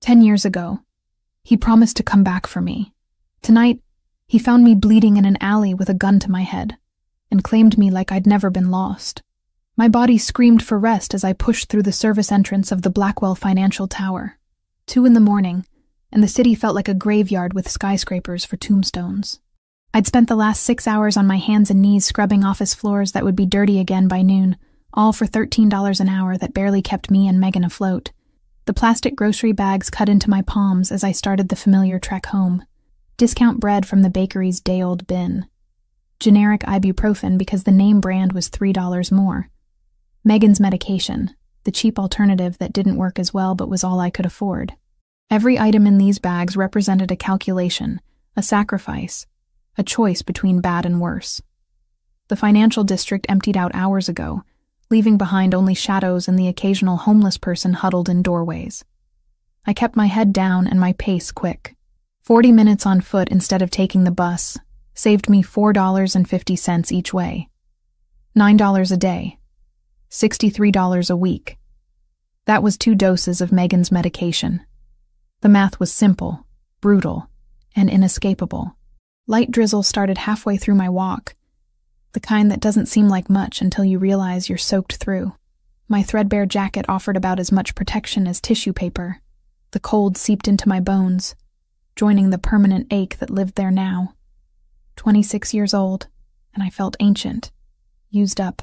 10 years ago, he promised to come back for me. Tonight, he found me bleeding in an alley with a gun to my head and claimed me like I'd never been lost. My body screamed for rest as I pushed through the service entrance of the Blackwell Financial Tower. 2 a.m, and the city felt like a graveyard with skyscrapers for tombstones. I'd spent the last 6 hours on my hands and knees scrubbing office floors that would be dirty again by noon, all for $13 an hour that barely kept me and Megan afloat. The plastic grocery bags cut into my palms as I started the familiar trek home. Discount bread from the bakery's day-old bin. Generic ibuprofen because the name brand was $3 more. Megan's medication, the cheap alternative that didn't work as well but was all I could afford. Every item in these bags represented a calculation, a sacrifice, a choice between bad and worse. The financial district emptied out hours ago, leaving behind only shadows and the occasional homeless person huddled in doorways. I kept my head down and my pace quick. 40 minutes on foot instead of taking the bus saved me $4.50 each way. $9 a day. $63 a week. That was 2 doses of Megan's medication. The math was simple, brutal, and inescapable. Light drizzle started halfway through my walk, the kind that doesn't seem like much until you realize you're soaked through. My threadbare jacket offered about as much protection as tissue paper. The cold seeped into my bones, joining the permanent ache that lived there now. 26 years old, and I felt ancient, used up,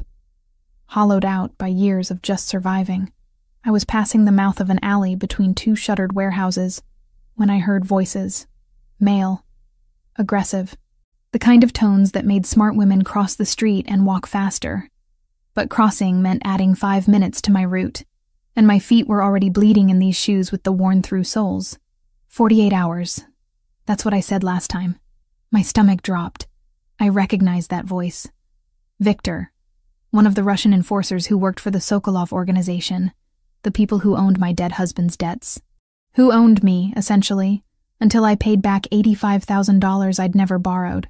hollowed out by years of just surviving. I was passing the mouth of an alley between 2 shuttered warehouses when I heard voices. Male. Aggressive. The kind of tones that made smart women cross the street and walk faster. But crossing meant adding 5 minutes to my route, and my feet were already bleeding in these shoes with the worn-through soles. 48 hours. That's what I said last time. My stomach dropped. I recognized that voice. Victor, one of the Russian enforcers who worked for the Sokolov organization, the people who owned my dead husband's debts. Who owned me, essentially, until I paid back $85,000 I'd never borrowed.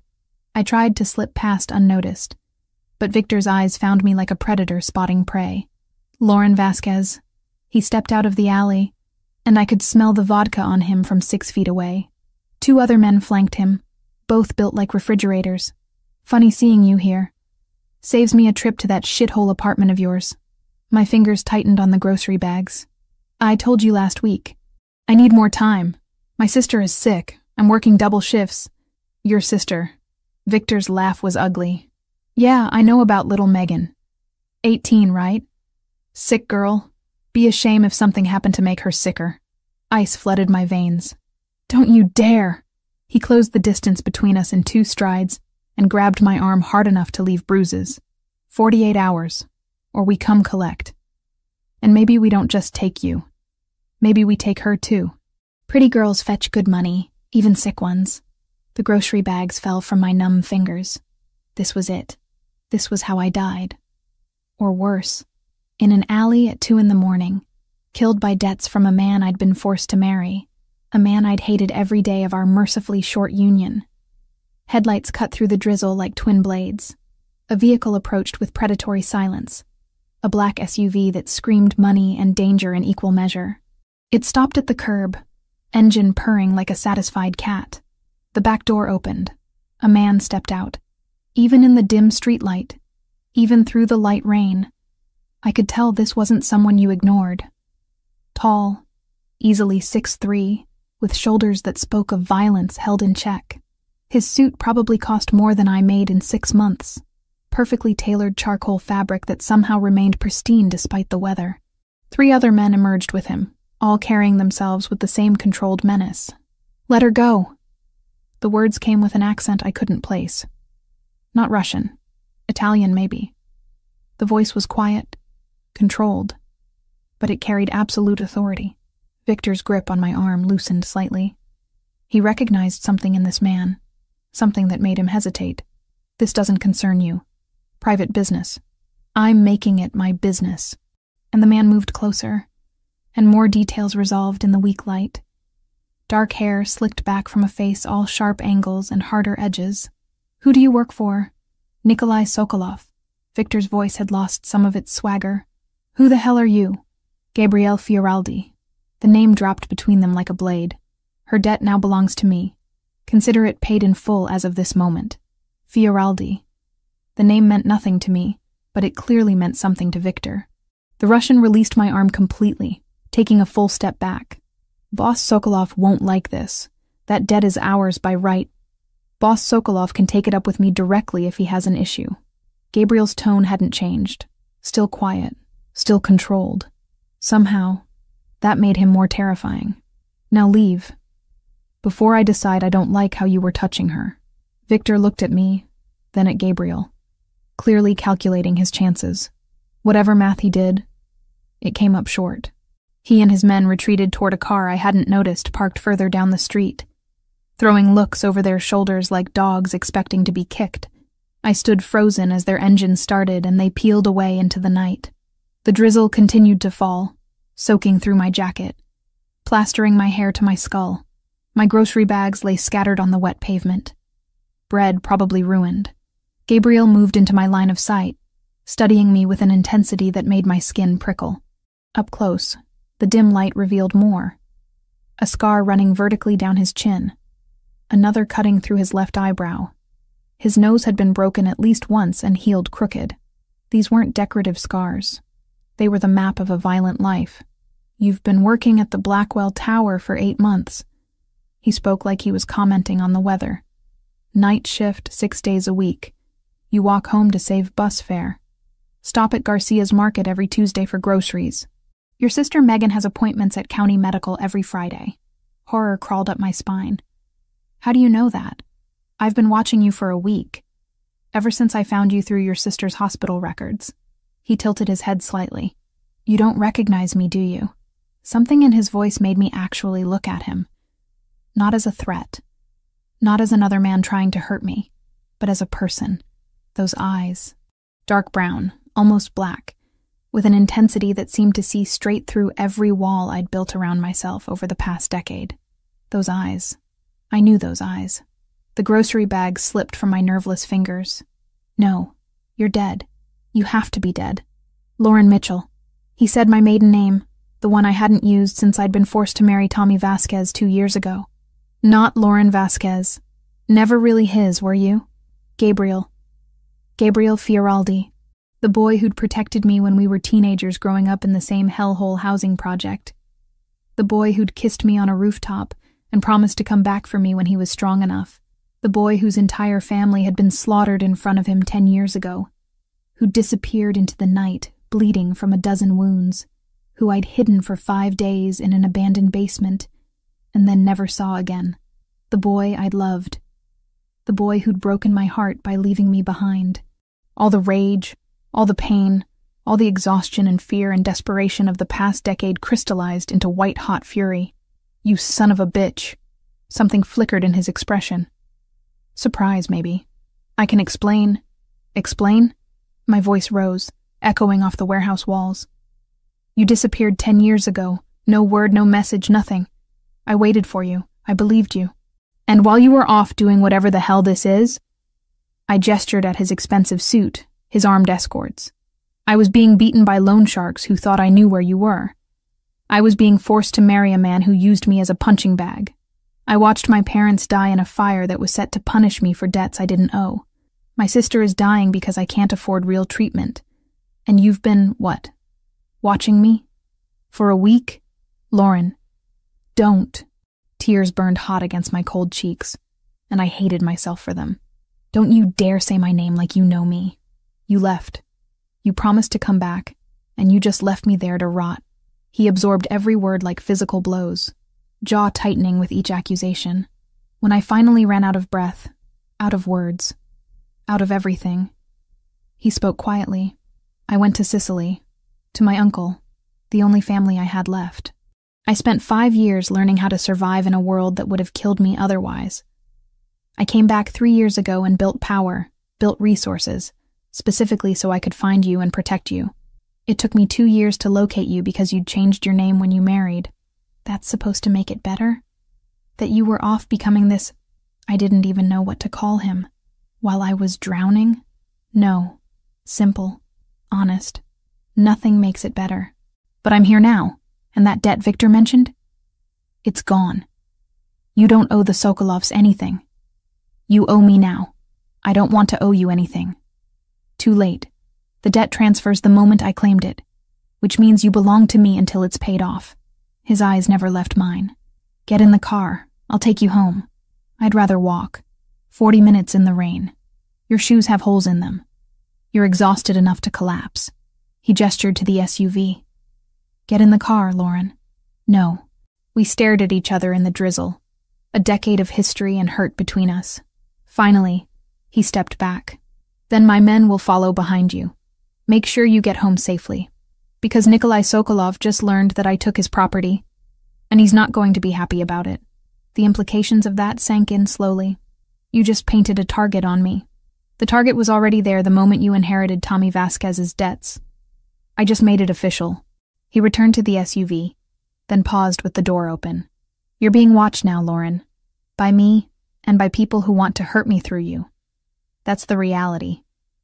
I tried to slip past unnoticed, but Victor's eyes found me like a predator spotting prey. Lauren Vasquez. He stepped out of the alley, and I could smell the vodka on him from 6 feet away. 2 other men flanked him, both built like refrigerators. Funny seeing you here. Saves me a trip to that shithole apartment of yours. My fingers tightened on the grocery bags. I told you last week. I need more time. My sister is sick. I'm working double shifts. Your sister. Victor's laugh was ugly. Yeah, I know about little Megan. 18, right? Sick girl. Be a shame if something happened to make her sicker. Ice flooded my veins. Don't you dare! He closed the distance between us in 2 strides and grabbed my arm hard enough to leave bruises. 48 hours, or we come collect. And maybe we don't just take you. Maybe we take her too. Pretty girls fetch good money, even sick ones. The grocery bags fell from my numb fingers. This was it. This was how I died. Or worse, in an alley at 2 a.m, killed by debts from a man I'd been forced to marry, a man I'd hated every day of our mercifully short union. Headlights cut through the drizzle like twin blades. A vehicle approached with predatory silence. A black SUV that screamed money and danger in equal measure. It stopped at the curb, engine purring like a satisfied cat. The back door opened. A man stepped out. Even in the dim streetlight, even through the light rain, I could tell this wasn't someone you ignored. Tall, easily 6'3", with shoulders that spoke of violence held in check. His suit probably cost more than I made in 6 months. Perfectly tailored charcoal fabric that somehow remained pristine despite the weather. 3 other men emerged with him, all carrying themselves with the same controlled menace. Let her go. The words came with an accent I couldn't place. Not Russian. Italian, maybe. The voice was quiet, controlled, but it carried absolute authority. Victor's grip on my arm loosened slightly. He recognized something in this man, something that made him hesitate. This doesn't concern you. Private business. I'm making it my business. And the man moved closer, and more details resolved in the weak light. Dark hair slicked back from a face all sharp angles and harder edges. Who do you work for? Nikolai Sokolov. Victor's voice had lost some of its swagger. Who the hell are you? Gabrielle Fioraldi. The name dropped between them like a blade. Her debt now belongs to me. Consider it paid in full as of this moment. Fioraldi. The name meant nothing to me, but it clearly meant something to Victor. The Russian released my arm completely, taking a full step back. Boss Sokolov won't like this. That debt is ours by right. Boss Sokolov can take it up with me directly if he has an issue. Gabriel's tone hadn't changed. Still quiet, still controlled. Somehow, that made him more terrifying. Now leave. Before I decide I don't like how you were touching her. Victor looked at me, then at Gabriel, clearly calculating his chances. Whatever math he did, it came up short. He and his men retreated toward a car I hadn't noticed parked further down the street, throwing looks over their shoulders like dogs expecting to be kicked. I stood frozen as their engine started and they peeled away into the night. The drizzle continued to fall, soaking through my jacket, plastering my hair to my skull. My grocery bags lay scattered on the wet pavement. Bread probably ruined. Gabriel moved into my line of sight, studying me with an intensity that made my skin prickle. Up close, the dim light revealed more. A scar running vertically down his chin, another cutting through his left eyebrow. His nose had been broken at least once and healed crooked. These weren't decorative scars. They were the map of a violent life. You've been working at the Blackwell Tower for 8 months. He spoke like he was commenting on the weather. Night shift, 6 days a week. You walk home to save bus fare. Stop at Garcia's Market every Tuesday for groceries. Your sister Megan has appointments at County Medical every Friday. Horror crawled up my spine. How do you know that? I've been watching you for a week. Ever since I found you through your sister's hospital records. He tilted his head slightly. You don't recognize me, do you? Something in his voice made me actually look at him. Not as a threat. Not as another man trying to hurt me, but as a person. Those eyes. Dark brown, almost black, with an intensity that seemed to see straight through every wall I'd built around myself over the past decade. Those eyes. I knew those eyes. The grocery bag slipped from my nerveless fingers. No, you're dead. You have to be dead. Lauren Mitchell. He said my maiden name, the one I hadn't used since I'd been forced to marry Tommy Vasquez 2 years ago. Not Lauren Vasquez. Never really his, were you? Gabriel. Gabriel Fioraldi. The boy who'd protected me when we were teenagers growing up in the same hellhole housing project. The boy who'd kissed me on a rooftop and promised to come back for me when he was strong enough. The boy whose entire family had been slaughtered in front of him 10 years ago. Who disappeared into the night, bleeding from a dozen wounds. Who I'd hidden for 5 days in an abandoned basement and then never saw again. The boy I'd loved. The boy who'd broken my heart by leaving me behind. All the rage, all the pain, all the exhaustion and fear and desperation of the past decade crystallized into white-hot fury. You son of a bitch. Something flickered in his expression. Surprise, maybe. I can explain. Explain? My voice rose, echoing off the warehouse walls. You disappeared 10 years ago. No word, no message, nothing. I waited for you. I believed you. And while you were off doing whatever the hell this is, I gestured at his expensive suit, his armed escorts. I was being beaten by loan sharks who thought I knew where you were. I was being forced to marry a man who used me as a punching bag. I watched my parents die in a fire that was set to punish me for debts I didn't owe. My sister is dying because I can't afford real treatment. And you've been, what? Watching me? For a week? Lauren. Don't. Tears burned hot against my cold cheeks, and I hated myself for them. Don't you dare say my name like you know me. You left. You promised to come back, and you just left me there to rot. He absorbed every word like physical blows, jaw tightening with each accusation. When I finally ran out of breath, out of words, out of everything, he spoke quietly. I went to Sicily, to my uncle, the only family I had left. I spent 5 years learning how to survive in a world that would have killed me otherwise. I came back 3 years ago and built power, built resources, specifically so I could find you and protect you. It took me 2 years to locate you because you'd changed your name when you married. That's supposed to make it better? That you were off becoming this, I didn't even know what to call him, while I was drowning? No. Simple. Honest. Nothing makes it better. But I'm here now. And that debt Victor mentioned? It's gone. You don't owe the Sokolovs anything. You owe me now. I don't want to owe you anything. Too late. The debt transfers the moment I claimed it, which means you belong to me until it's paid off. His eyes never left mine. Get in the car. I'll take you home. I'd rather walk. 40 minutes in the rain. Your shoes have holes in them. You're exhausted enough to collapse. He gestured to the SUV. Get in the car, Lauren. No. We stared at each other in the drizzle. A decade of history and hurt between us. Finally, he stepped back. Then my men will follow behind you. Make sure you get home safely. Because Nikolai Sokolov just learned that I took his property, and he's not going to be happy about it. The implications of that sank in slowly. You just painted a target on me. The target was already there the moment you inherited Tommy Vasquez's debts. I just made it official. He returned to the SUV, then paused with the door open. You're being watched now, Lauren. By me, and by people who want to hurt me through you. That's the reality.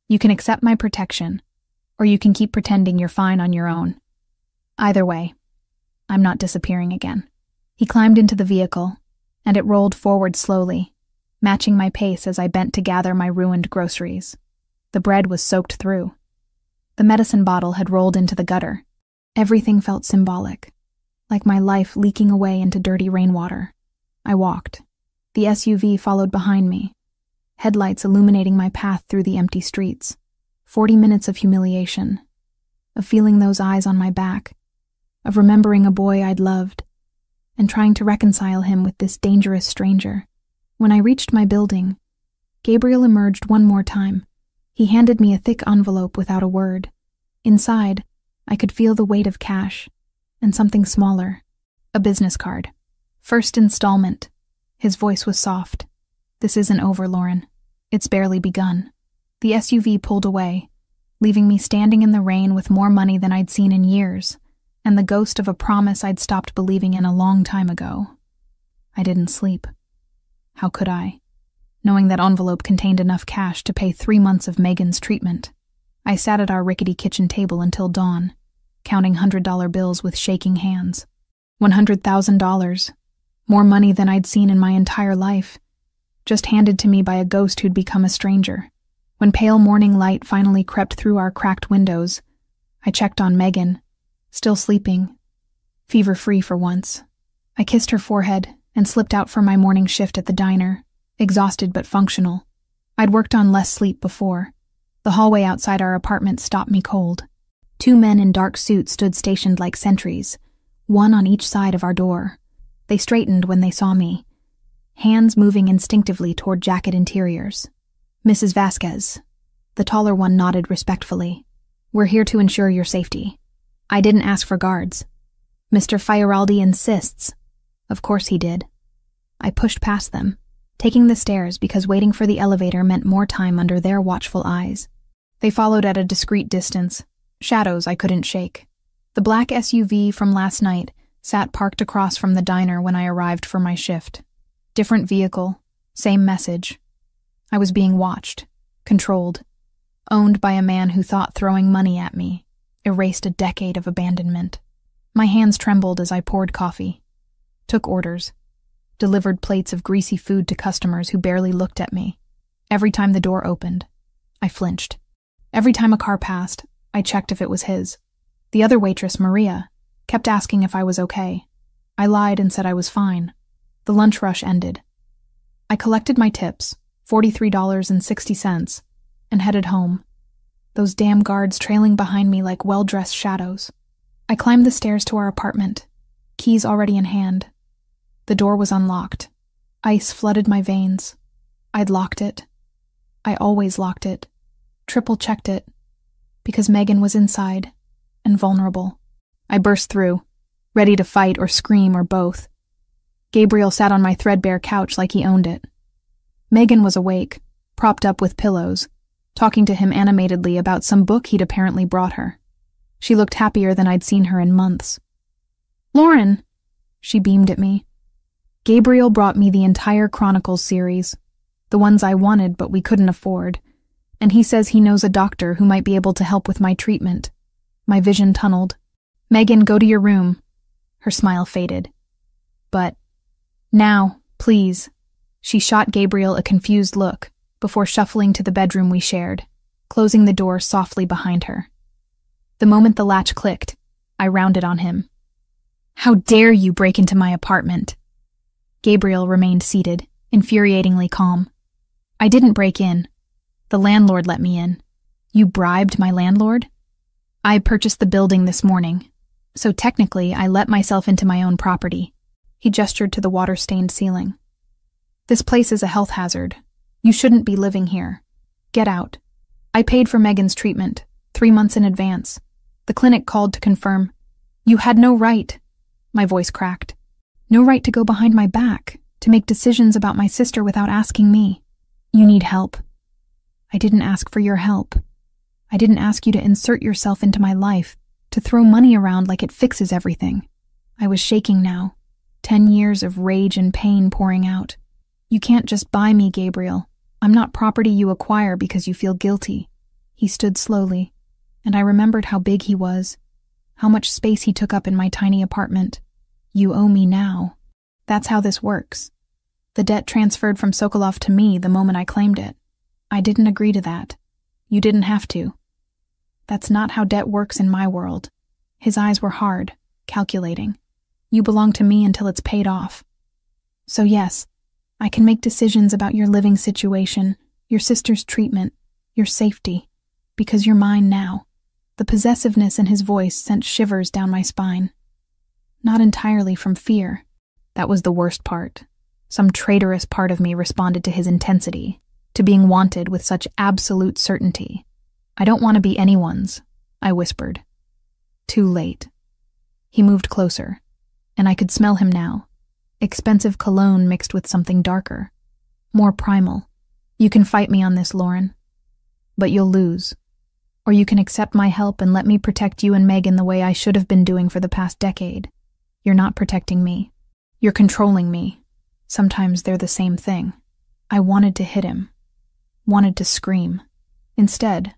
You can accept my protection, or you can keep pretending you're fine on your own. Either way, I'm not disappearing again. He climbed into the vehicle, and it rolled forward slowly, matching my pace as I bent to gather my ruined groceries. The bread was soaked through. The medicine bottle had rolled into the gutter. Everything felt symbolic, like my life leaking away into dirty rainwater. I walked. The SUV followed behind me, headlights illuminating my path through the empty streets. 40 minutes of humiliation, of feeling those eyes on my back, of remembering a boy I'd loved, and trying to reconcile him with this dangerous stranger. When I reached my building, Gabriel emerged one more time. He handed me a thick envelope without a word. Inside, I could feel the weight of cash, and something smaller, a business card. First installment. His voice was soft. This isn't over, Lauren. It's barely begun. The SUV pulled away, leaving me standing in the rain with more money than I'd seen in years, and the ghost of a promise I'd stopped believing in a long time ago. I didn't sleep. How could I? Knowing that envelope contained enough cash to pay 3 months of Megan's treatment. I sat at our rickety kitchen table until dawn, counting $100 bills with shaking hands. $100,000. More money than I'd seen in my entire life, just handed to me by a ghost who'd become a stranger. When pale morning light finally crept through our cracked windows, I checked on Megan, still sleeping, fever-free for once. I kissed her forehead and slipped out for my morning shift at the diner, exhausted but functional. I'd worked on less sleep before. The hallway outside our apartment stopped me cold. 2 men in dark suits stood stationed like sentries, one on each side of our door. They straightened when they saw me, hands moving instinctively toward jacket interiors. Mrs. Vasquez. The taller one nodded respectfully. We're here to ensure your safety. I didn't ask for guards. Mr. Fioraldi insists. Of course he did. I pushed past them, taking the stairs because waiting for the elevator meant more time under their watchful eyes. They followed at a discreet distance, shadows I couldn't shake. The black SUV from last night sat parked across from the diner when I arrived for my shift. Different vehicle, same message. I was being watched, controlled, owned by a man who thought throwing money at me erased a decade of abandonment. My hands trembled as I poured coffee, took orders, delivered plates of greasy food to customers who barely looked at me. Every time the door opened, I flinched. Every time a car passed, I checked if it was his. The other waitress, Maria, kept asking if I was okay. I lied and said I was fine. The lunch rush ended. I collected my tips, $43.60, and headed home, those damn guards trailing behind me like well-dressed shadows. I climbed the stairs to our apartment, keys already in hand. The door was unlocked. Ice flooded my veins. I'd locked it. I always locked it, triple-checked it, because Megan was inside and vulnerable. I burst through, ready to fight or scream or both. Gabriel sat on my threadbare couch like he owned it. Megan was awake, propped up with pillows, talking to him animatedly about some book he'd apparently brought her. She looked happier than I'd seen her in months. "Lauren!" She beamed at me. Gabriel brought me the entire Chronicles series, the ones I wanted but we couldn't afford, and he says he knows a doctor who might be able to help with my treatment. My vision tunneled. "Megan, go to your room. Her smile faded. But, now, please. She shot Gabriel a confused look before shuffling to the bedroom we shared, closing the door softly behind her. The moment the latch clicked, I rounded on him. How dare you break into my apartment? Gabriel remained seated, infuriatingly calm. I didn't break in. The landlord let me in. You bribed my landlord? I purchased the building this morning, so technically I let myself into my own property. He gestured to the water-stained ceiling. This place is a health hazard. You shouldn't be living here. Get out. I paid for Megan's treatment, 3 months in advance. The clinic called to confirm. You had no right. My voice cracked. No right to go behind my back, to make decisions about my sister without asking me. You need help. I didn't ask for your help. I didn't ask you to insert yourself into my life, to throw money around like it fixes everything. I was shaking now, 10 years of rage and pain pouring out. You can't just buy me, Gabriel. I'm not property you acquire because you feel guilty. He stood slowly, and I remembered how big he was, how much space he took up in my tiny apartment. You owe me now. That's how this works. The debt transferred from Sokolov to me the moment I claimed it. I didn't agree to that. You didn't have to. That's not how debt works in my world. His eyes were hard, calculating. You belong to me until it's paid off. So yes, I can make decisions about your living situation, your sister's treatment, your safety, because you're mine now. The possessiveness in his voice sent shivers down my spine. Not entirely from fear. That was the worst part. Some traitorous part of me responded to his intensity, to being wanted with such absolute certainty. I don't want to be anyone's, I whispered. Too late. He moved closer, and I could smell him now. Expensive cologne mixed with something darker, more primal. You can fight me on this, Lauren, but you'll lose. Or you can accept my help and let me protect you and Megan the way I should have been doing for the past decade. You're not protecting me. You're controlling me. Sometimes they're the same thing. I wanted to hit him, wanted to scream. Instead,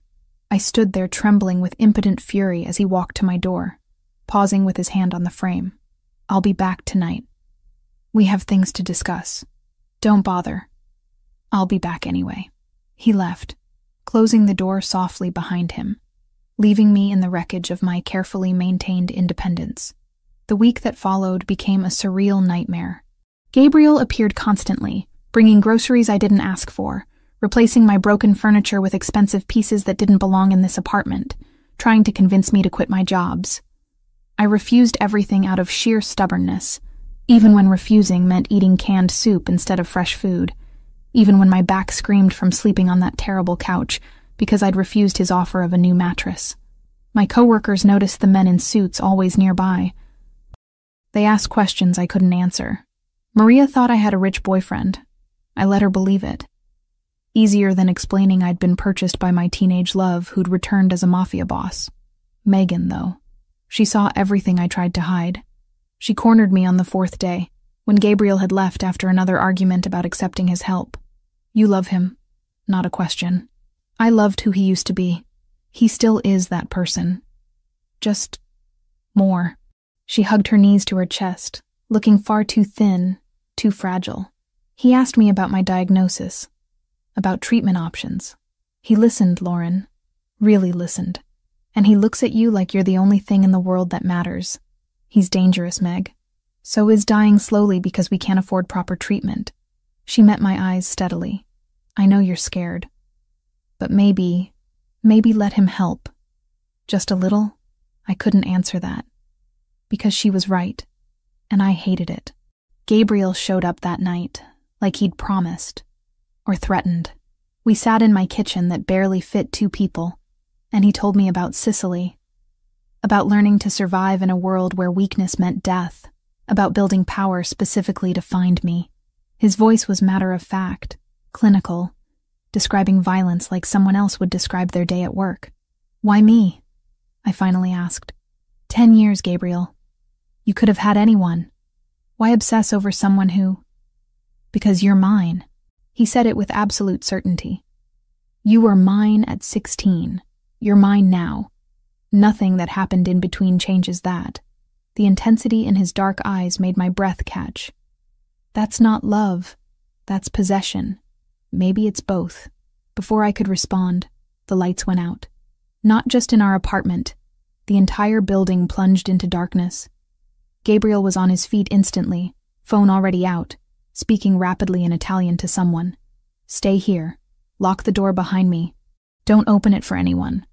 I stood there trembling with impotent fury as he walked to my door, pausing with his hand on the frame. I'll be back tonight. We have things to discuss. Don't bother. I'll be back anyway. He left, closing the door softly behind him, leaving me in the wreckage of my carefully maintained independence. The week that followed became a surreal nightmare. Gabriel appeared constantly, bringing groceries I didn't ask for, replacing my broken furniture with expensive pieces that didn't belong in this apartment, trying to convince me to quit my jobs. I refused everything out of sheer stubbornness, even when refusing meant eating canned soup instead of fresh food, even when my back screamed from sleeping on that terrible couch because I'd refused his offer of a new mattress. My coworkers noticed the men in suits always nearby. They asked questions I couldn't answer. Maria thought I had a rich boyfriend. I let her believe it. Easier than explaining I'd been purchased by my teenage love who'd returned as a Mafia boss. Megan, though. She saw everything I tried to hide. She cornered me on the 4th day, when Gabriel had left after another argument about accepting his help. You love him. Not a question. I loved who he used to be. He still is that person. Just more. She hugged her knees to her chest, looking far too thin, too fragile. He asked me about my diagnosis, about treatment options. He listened, Lauren. Really listened. And he looks at you like you're the only thing in the world that matters. He's dangerous, Meg. So is dying slowly because we can't afford proper treatment. She met my eyes steadily. I know you're scared. But maybe let him help. Just a little? I couldn't answer that. Because she was right. And I hated it. Gabriel showed up that night, like he'd promised. Or threatened. We sat in my kitchen that barely fit 2 people, and he told me about Sicily. About learning to survive in a world where weakness meant death. About building power specifically to find me. His voice was matter-of-fact, clinical, describing violence like someone else would describe their day at work. Why me? I finally asked. 10 years, Gabriel. You could have had anyone. Why obsess over someone who... Because you're mine. He said it with absolute certainty. You were mine at 16. You're mine now. Nothing that happened in between changes that. The intensity in his dark eyes made my breath catch. That's not love. That's possession. Maybe it's both. Before I could respond, the lights went out. Not just in our apartment. The entire building plunged into darkness. Gabriel was on his feet instantly, phone already out, speaking rapidly in Italian to someone. Stay here. Lock the door behind me. Don't open it for anyone.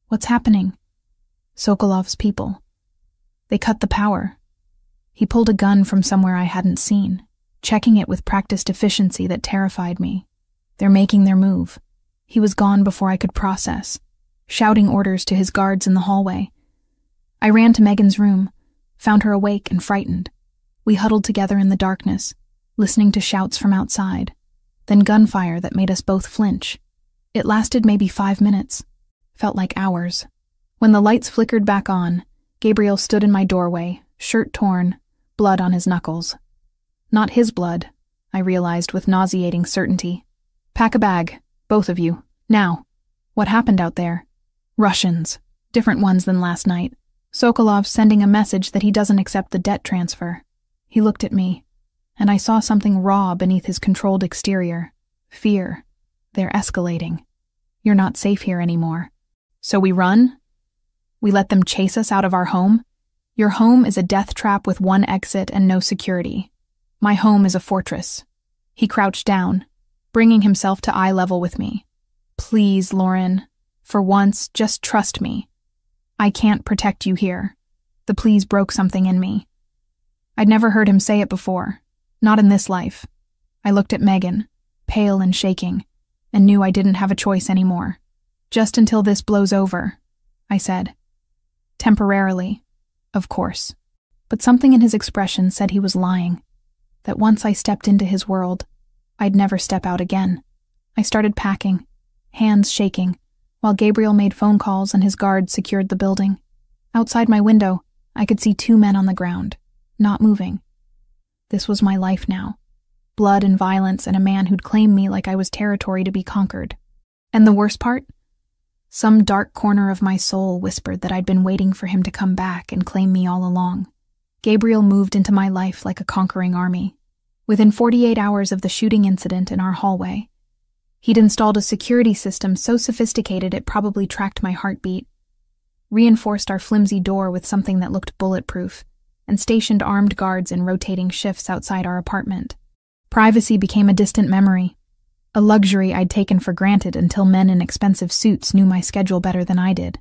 What's happening? Sokolov's people. They cut the power. He pulled a gun from somewhere I hadn't seen, checking it with practiced efficiency that terrified me. They're making their move. He was gone before I could process, shouting orders to his guards in the hallway. I ran to Megan's room, found her awake and frightened. We huddled together in the darkness, listening to shouts from outside, then gunfire that made us both flinch. It lasted maybe 5 minutes. Felt like hours. When the lights flickered back on, Gabriel stood in my doorway, shirt torn, blood on his knuckles. Not his blood, I realized with nauseating certainty. Pack a bag, both of you, now. What happened out there? Russians, different ones than last night. Sokolov's sending a message that he doesn't accept the debt transfer. He looked at me, and I saw something raw beneath his controlled exterior. Fear. They're escalating. You're not safe here anymore. So we run? We let them chase us out of our home? Your home is a death trap with one exit and no security. My home is a fortress. He crouched down, bringing himself to eye level with me. Please, Lauren. For once, just trust me. I can't protect you here. The please broke something in me. I'd never heard him say it before. Not in this life. I looked at Megan, pale and shaking, and knew I didn't have a choice anymore. Just until this blows over, I said. Temporarily, of course. But something in his expression said he was lying. That once I stepped into his world, I'd never step out again. I started packing, hands shaking, while Gabriel made phone calls and his guards secured the building. Outside my window, I could see 2 men on the ground, not moving. This was my life now. Blood and violence and a man who'd claim me like I was territory to be conquered. And the worst part? Some dark corner of my soul whispered that I'd been waiting for him to come back and claim me all along. Gabriel moved into my life like a conquering army. Within 48 hours of the shooting incident in our hallway, he'd installed a security system so sophisticated it probably tracked my heartbeat, reinforced our flimsy door with something that looked bulletproof, and stationed armed guards in rotating shifts outside our apartment. Privacy became a distant memory, a luxury I'd taken for granted until men in expensive suits knew my schedule better than I did.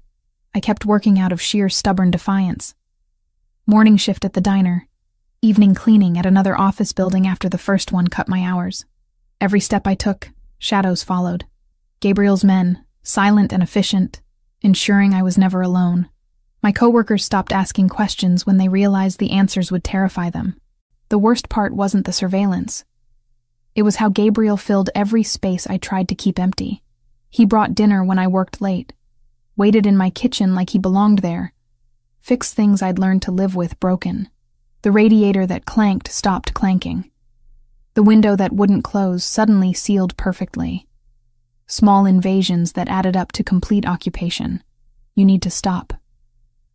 I kept working out of sheer stubborn defiance. Morning shift at the diner, evening cleaning at another office building after the first one cut my hours. Every step I took, shadows followed. Gabriel's men, silent and efficient, ensuring I was never alone. My coworkers stopped asking questions when they realized the answers would terrify them. The worst part wasn't the surveillance. It was how Gabriel filled every space I tried to keep empty. He brought dinner when I worked late, waited in my kitchen like he belonged there, fixed things I'd learned to live with broken. The radiator that clanked stopped clanking. The window that wouldn't close suddenly sealed perfectly. Small invasions that added up to complete occupation. You need to stop,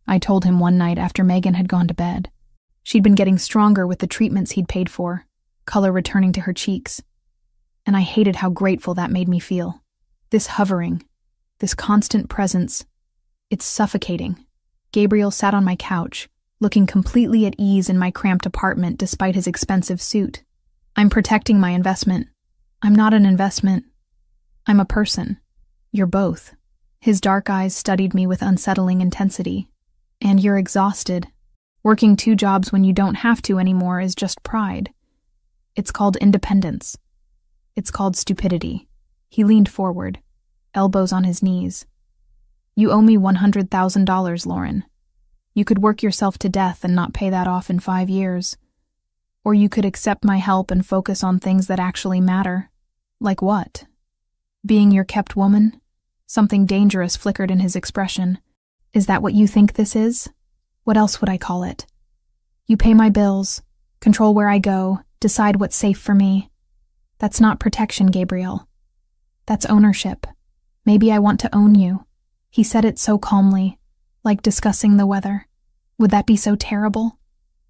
I told him one night after Megan had gone to bed. She'd been getting stronger with the treatments he'd paid for, color returning to her cheeks. And I hated how grateful that made me feel. This hovering, this constant presence, it's suffocating. Gabriel sat on my couch, looking completely at ease in my cramped apartment despite his expensive suit. I'm protecting my investment. I'm not an investment. I'm a person. You're both. His dark eyes studied me with unsettling intensity. And you're exhausted. Working 2 jobs when you don't have to anymore is just pride. It's called independence. It's called stupidity. He leaned forward, elbows on his knees. You owe me $100,000, Lauren. You could work yourself to death and not pay that off in 5 years. Or you could accept my help and focus on things that actually matter. Like what? Being your kept woman? Something dangerous flickered in his expression. Is that what you think this is? What else would I call it? You pay my bills, control where I go, decide what's safe for me. That's not protection, Gabriel. That's ownership. Maybe I want to own you. He said it so calmly, like discussing the weather. Would that be so terrible?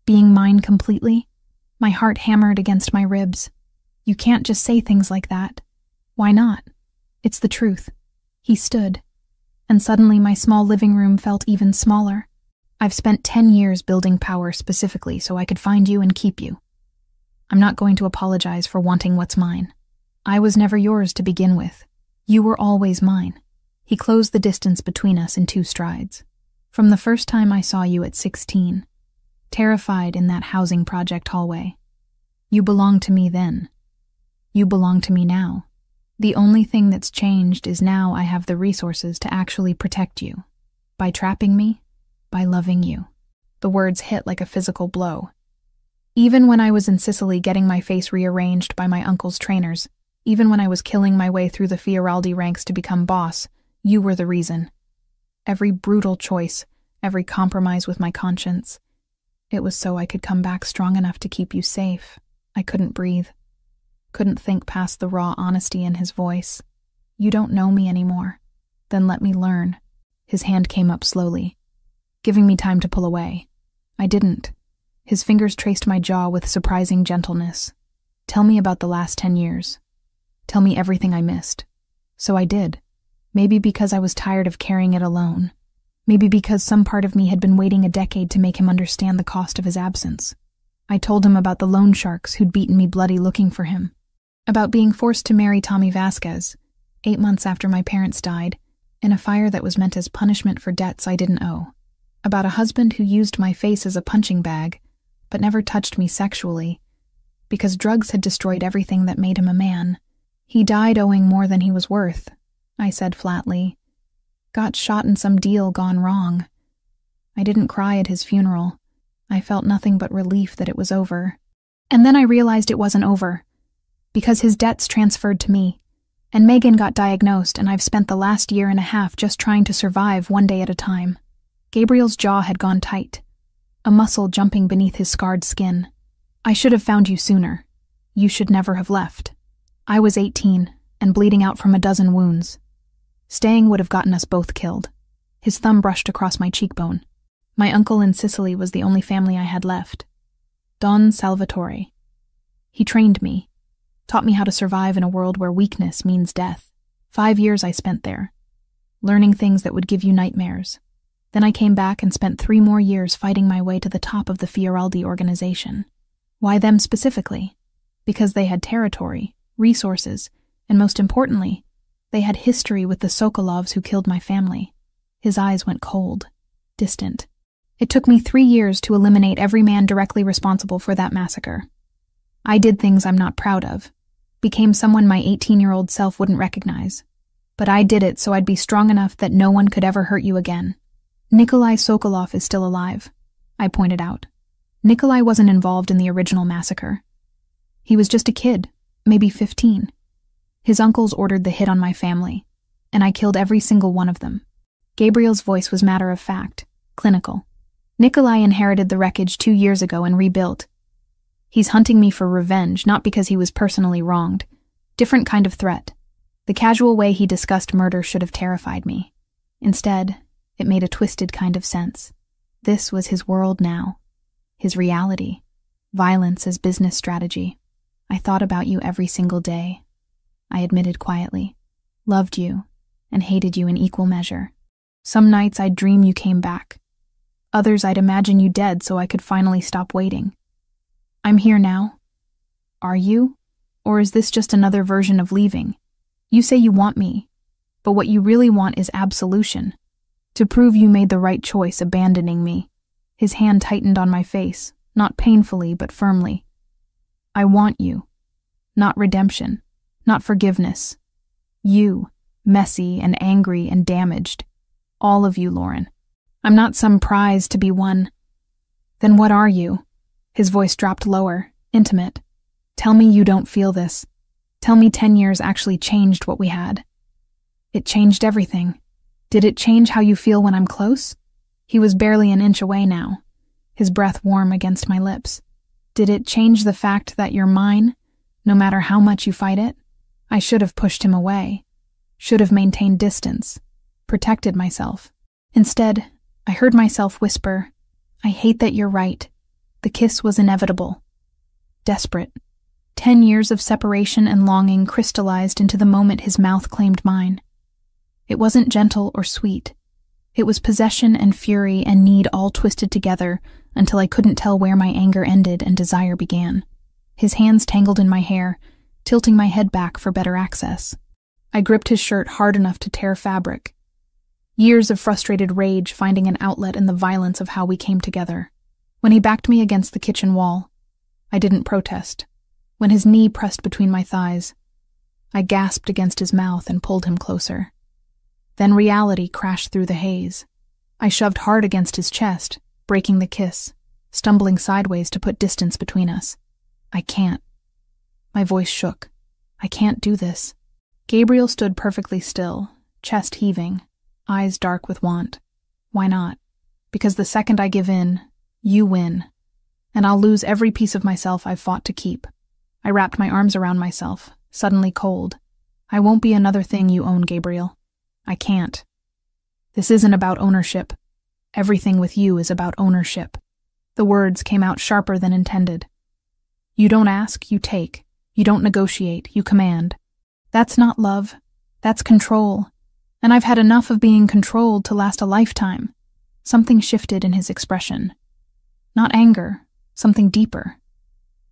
Being mine completely? My heart hammered against my ribs. You can't just say things like that. Why not? It's the truth. He stood, and suddenly my small living room felt even smaller. I've spent 10 years building power specifically so I could find you and keep you. I'm not going to apologize for wanting what's mine. I was never yours to begin with. You were always mine. He closed the distance between us in 2 strides. From the first time I saw you at 16, terrified in that housing project hallway. You belonged to me then. You belong to me now. The only thing that's changed is now I have the resources to actually protect you. By trapping me, by loving you. The words hit like a physical blow. Even when I was in Sicily getting my face rearranged by my uncle's trainers, even when I was killing my way through the Fioraldi ranks to become boss, you were the reason. Every brutal choice, every compromise with my conscience. It was so I could come back strong enough to keep you safe. I couldn't breathe. Couldn't think past the raw honesty in his voice. You don't know me anymore. Then let me learn. His hand came up slowly, giving me time to pull away. I didn't. His fingers traced my jaw with surprising gentleness. Tell me about the last 10 years. Tell me everything I missed. So I did. Maybe because I was tired of carrying it alone. Maybe because some part of me had been waiting a decade to make him understand the cost of his absence. I told him about the loan sharks who'd beaten me bloody looking for him. About being forced to marry Tommy Vasquez, 8 months after my parents died, in a fire that was meant as punishment for debts I didn't owe. About a husband who used my face as a punching bag, but never touched me sexually, because drugs had destroyed everything that made him a man. He died owing more than he was worth, I said flatly. Got shot in some deal gone wrong. I didn't cry at his funeral. I felt nothing but relief that it was over. And then I realized it wasn't over, because his debts transferred to me, and Megan got diagnosed, and I've spent the last 1.5 years just trying to survive one day at a time. Gabriel's jaw had gone tight, a muscle jumping beneath his scarred skin. I should have found you sooner. You should never have left. I was 18 and bleeding out from a dozen wounds. Staying would have gotten us both killed. His thumb brushed across my cheekbone. My uncle in Sicily was the only family I had left. Don Salvatore. He trained me, taught me how to survive in a world where weakness means death. 5 years I spent there, learning things that would give you nightmares. Then I came back and spent 3 more years fighting my way to the top of the Fioraldi organization. Why them specifically? Because they had territory, resources, and most importantly, they had history with the Sokolovs who killed my family. His eyes went cold, distant. It took me 3 years to eliminate every man directly responsible for that massacre. I did things I'm not proud of, became someone my 18-year-old self wouldn't recognize. But I did it so I'd be strong enough that no one could ever hurt you again. Nikolai Sokolov is still alive, I pointed out. Nikolai wasn't involved in the original massacre. He was just a kid, maybe 15. His uncles ordered the hit on my family, and I killed every single one of them. Gabriel's voice was matter of fact, clinical. Nikolai inherited the wreckage 2 years ago and rebuilt. He's hunting me for revenge, not because he was personally wronged. Different kind of threat. The casual way he discussed murder should have terrified me. Instead, it made a twisted kind of sense. This was his world now. His reality. Violence as business strategy. I thought about you every single day. I admitted quietly. Loved you, and hated you in equal measure. Some nights I'd dream you came back. Others I'd imagine you dead so I could finally stop waiting. I'm here now. Are you? Or is this just another version of leaving? You say you want me, but what you really want is absolution. To prove you made the right choice abandoning me. His hand tightened on my face, not painfully but firmly. I want you. Not redemption. Not forgiveness. You, messy and angry and damaged. All of you, Lauren. I'm not some prize to be won. Then what are you? His voice dropped lower, intimate. Tell me you don't feel this. Tell me 10 years actually changed what we had. It changed everything. Did it change how you feel when I'm close? He was barely an inch away now, his breath warm against my lips. Did it change the fact that you're mine, no matter how much you fight it? I should have pushed him away, should have maintained distance, protected myself. Instead, I heard myself whisper, I hate that you're right. The kiss was inevitable. Desperate. 10 years of separation and longing crystallized into the moment his mouth claimed mine. It wasn't gentle or sweet. It was possession and fury and need all twisted together until I couldn't tell where my anger ended and desire began. His hands tangled in my hair, tilting my head back for better access. I gripped his shirt hard enough to tear fabric. Years of frustrated rage finding an outlet in the violence of how we came together. When he backed me against the kitchen wall, I didn't protest. When his knee pressed between my thighs, I gasped against his mouth and pulled him closer. Then reality crashed through the haze. I shoved hard against his chest, breaking the kiss, stumbling sideways to put distance between us. I can't. My voice shook. I can't do this. Gabriel stood perfectly still, chest heaving, eyes dark with want. Why not? Because the second I give in, you win, and I'll lose every piece of myself I've fought to keep. I wrapped my arms around myself, suddenly cold. I won't be another thing you own, Gabriel. I can't. This isn't about ownership. Everything with you is about ownership. The words came out sharper than intended. You don't ask, you take. You don't negotiate, you command. That's not love. That's control. And I've had enough of being controlled to last a lifetime. Something shifted in his expression. Not anger, something deeper.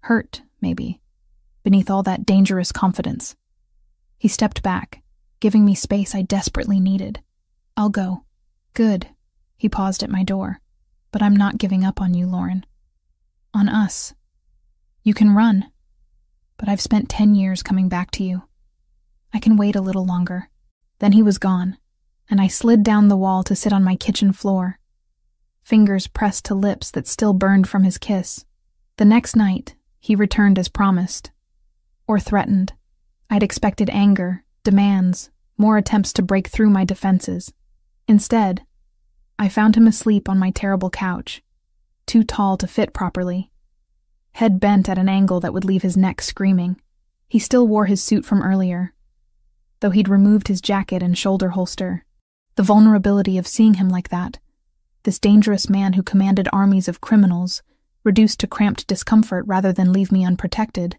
Hurt, maybe, beneath all that dangerous confidence. He stepped back, giving me space I desperately needed. I'll go. Good. He paused at my door. But I'm not giving up on you, Lauren. On us. You can run. But I've spent 10 years coming back to you. I can wait a little longer. Then he was gone, and I slid down the wall to sit on my kitchen floor. Fingers pressed to lips that still burned from his kiss. The next night, he returned as promised. Or threatened. I'd expected anger, demands, more attempts to break through my defenses. Instead, I found him asleep on my terrible couch, too tall to fit properly. Head bent at an angle that would leave his neck screaming. He still wore his suit from earlier, though he'd removed his jacket and shoulder holster. The vulnerability of seeing him like that, this dangerous man who commanded armies of criminals, reduced to cramped discomfort rather than leave me unprotected,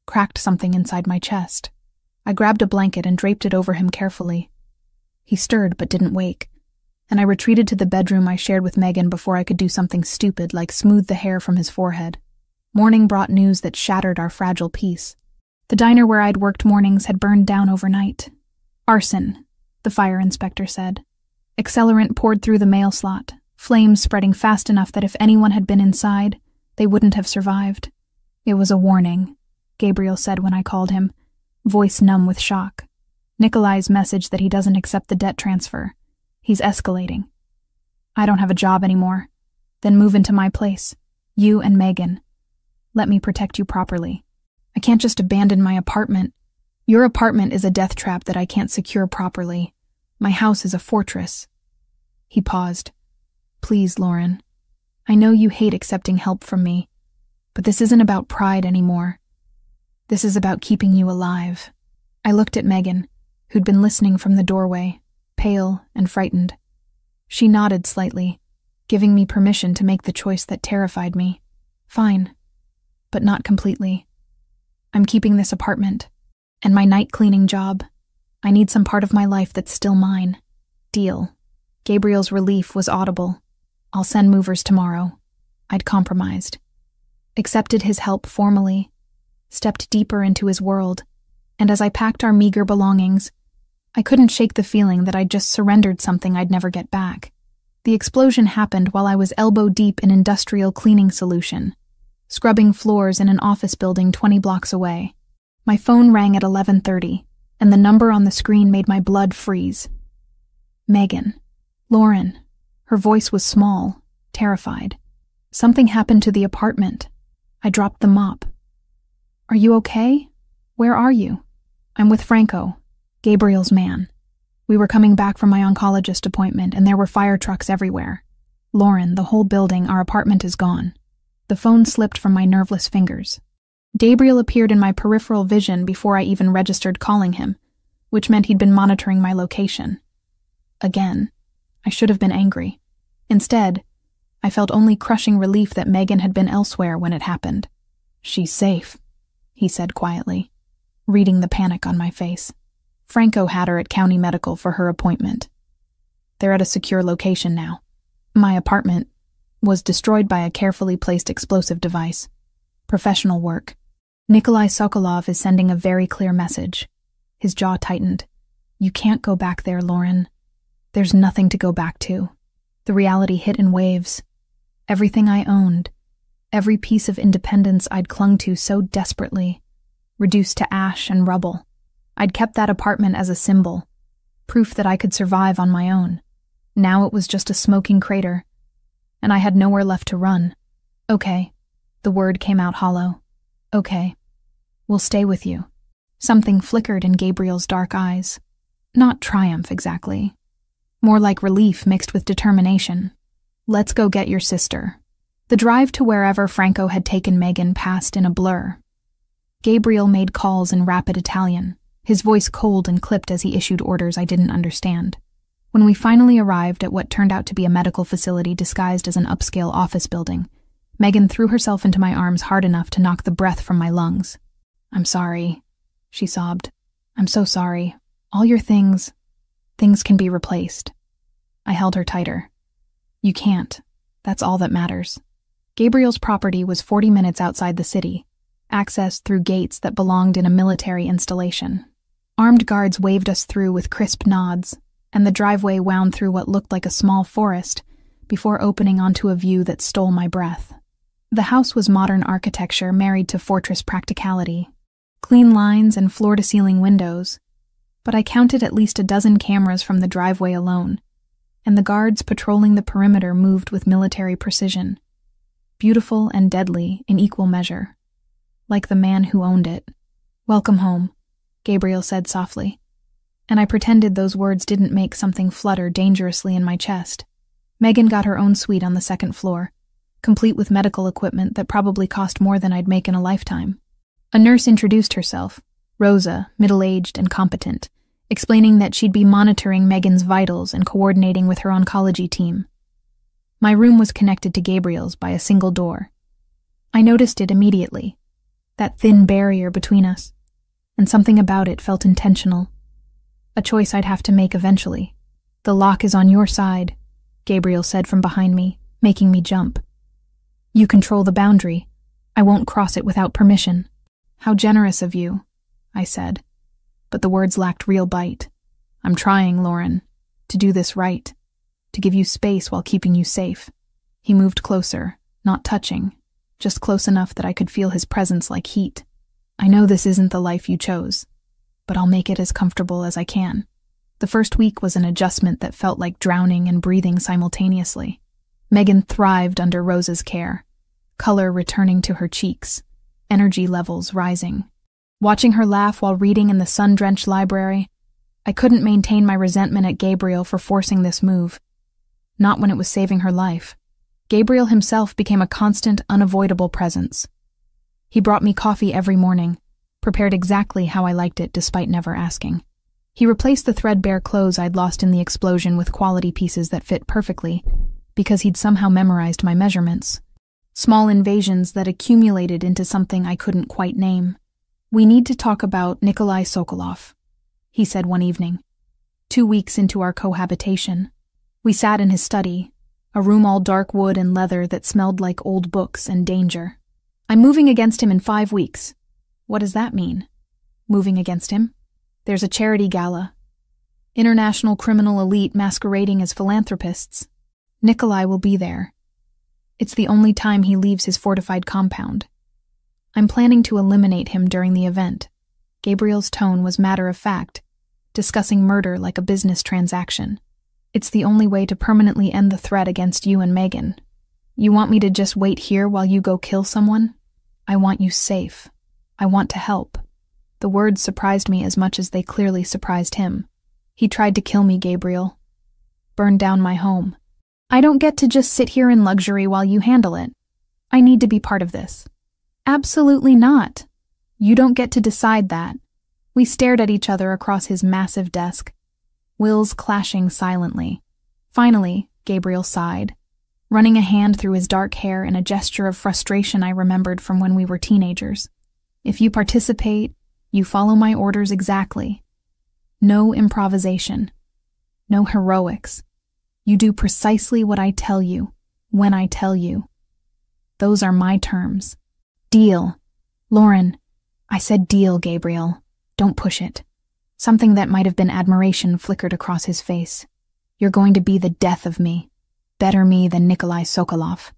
cracked something inside my chest. I grabbed a blanket and draped it over him carefully. He stirred but didn't wake, and I retreated to the bedroom I shared with Megan before I could do something stupid like smooth the hair from his forehead. Morning brought news that shattered our fragile peace. The diner where I'd worked mornings had burned down overnight. Arson, the fire inspector said. Accelerant poured through the mail slot, flames spreading fast enough that if anyone had been inside, they wouldn't have survived. It was a warning, Gabriel said when I called him, voice numb with shock. Nikolai's message that he doesn't accept the debt transfer. He's escalating. I don't have a job anymore. Then move into my place. You and Megan. Let me protect you properly. I can't just abandon my apartment. Your apartment is a death trap that I can't secure properly. My house is a fortress. He paused. Please, Lauren. I know you hate accepting help from me, but this isn't about pride anymore. This is about keeping you alive. I looked at Megan, who'd been listening from the doorway, pale and frightened. She nodded slightly, giving me permission to make the choice that terrified me. Fine, but not completely. I'm keeping this apartment, and my night cleaning job. I need some part of my life that's still mine. Deal. Gabriel's relief was audible. I'll send movers tomorrow. I'd compromised. Accepted his help formally, stepped deeper into his world, and as I packed our meager belongings, I couldn't shake the feeling that I'd just surrendered something I'd never get back. The explosion happened while I was elbow-deep in industrial cleaning solution, scrubbing floors in an office building 20 blocks away. My phone rang at 11:30, and the number on the screen made my blood freeze. Megan. Lauren. Her voice was small, terrified. Something happened to the apartment. I dropped the mop. Are you okay? Where are you? I'm with Franco, Gabriel's man. We were coming back from my oncologist appointment, and there were fire trucks everywhere. Lauren, the whole building, our apartment is gone. The phone slipped from my nerveless fingers. Gabriel appeared in my peripheral vision before I even registered calling him, which meant he'd been monitoring my location. Again, I should have been angry. Instead, I felt only crushing relief that Megan had been elsewhere when it happened. "She's safe," he said quietly, reading the panic on my face. "Franco had her at County Medical for her appointment. They're at a secure location now. My apartment was destroyed by a carefully placed explosive device. Professional work. Nikolai Sokolov is sending a very clear message." His jaw tightened. "You can't go back there, Lauren. There's nothing to go back to." The reality hit in waves. Everything I owned, every piece of independence I'd clung to so desperately, reduced to ash and rubble. I'd kept that apartment as a symbol, proof that I could survive on my own. Now it was just a smoking crater, and I had nowhere left to run. "Okay," the word came out hollow. "Okay, we'll stay with you." Something flickered in Gabriel's dark eyes. Not triumph, exactly. More like relief mixed with determination. "Let's go get your sister." The drive to wherever Franco had taken Megan passed in a blur. Gabriel made calls in rapid Italian, his voice cold and clipped as he issued orders I didn't understand. When we finally arrived at what turned out to be a medical facility disguised as an upscale office building, Megan threw herself into my arms hard enough to knock the breath from my lungs. "I'm sorry," she sobbed. "I'm so sorry. All your things can be replaced." I held her tighter. "You can't. That's all that matters." Gabriel's property was 40 minutes outside the city, accessed through gates that belonged in a military installation. Armed guards waved us through with crisp nods, and the driveway wound through what looked like a small forest before opening onto a view that stole my breath. The house was modern architecture married to fortress practicality, clean lines and floor-to-ceiling windows, but I counted at least a dozen cameras from the driveway alone, and the guards patrolling the perimeter moved with military precision, beautiful and deadly in equal measure, like the man who owned it. "Welcome home," Gabriel said softly, and I pretended those words didn't make something flutter dangerously in my chest. Megan got her own suite on the second floor, complete with medical equipment that probably cost more than I'd make in a lifetime. A nurse introduced herself, Rosa, middle-aged and competent, explaining that she'd be monitoring Megan's vitals and coordinating with her oncology team. My room was connected to Gabriel's by a single door. I noticed it immediately, that thin barrier between us, and something about it felt intentional. A choice I'd have to make eventually. "The lock is on your side," Gabriel said from behind me, making me jump. "You control the boundary. I won't cross it without permission." "How generous of you," I said, but the words lacked real bite. "I'm trying, Lauren, to do this right, to give you space while keeping you safe." He moved closer, not touching, just close enough that I could feel his presence like heat. "I know this isn't the life you chose, but I'll make it as comfortable as I can." The first week was an adjustment that felt like drowning and breathing simultaneously. Megan thrived under Rosa's care, color returning to her cheeks, energy levels rising. Watching her laugh while reading in the sun-drenched library, I couldn't maintain my resentment at Gabriel for forcing this move. Not when it was saving her life. Gabriel himself became a constant, unavoidable presence. He brought me coffee every morning, prepared exactly how I liked it despite never asking. He replaced the threadbare clothes I'd lost in the explosion with quality pieces that fit perfectly, because he'd somehow memorized my measurements. Small invasions that accumulated into something I couldn't quite name. "We need to talk about Nikolai Sokolov," he said one evening, 2 weeks into our cohabitation. We sat in his study, a room all dark wood and leather that smelled like old books and danger. "I'm moving against him in 5 weeks. "What does that mean?" "Moving against him? There's a charity gala. International criminal elite masquerading as philanthropists. Nikolai will be there. It's the only time he leaves his fortified compound. I'm planning to eliminate him during the event." Gabriel's tone was matter-of-fact, discussing murder like a business transaction. "It's the only way to permanently end the threat against you and Megan. You want me to just wait here while you go kill someone? I want you safe. I want to help." The words surprised me as much as they clearly surprised him. "He tried to kill me, Gabriel. Burn down my home. I don't get to just sit here in luxury while you handle it. I need to be part of this." "Absolutely not. You don't get to decide that." We stared at each other across his massive desk, wills clashing silently. Finally, Gabriel sighed. running a hand through his dark hair in a gesture of frustration I remembered from when we were teenagers. If you participate, you follow my orders exactly. No improvisation. No heroics. You do precisely what I tell you, when I tell you. Those are my terms. Deal. Lauren, I said deal, Gabriel. Don't push it. Something that might have been admiration flickered across his face. You're going to be the death of me. Better me than Nikolai Sokolov.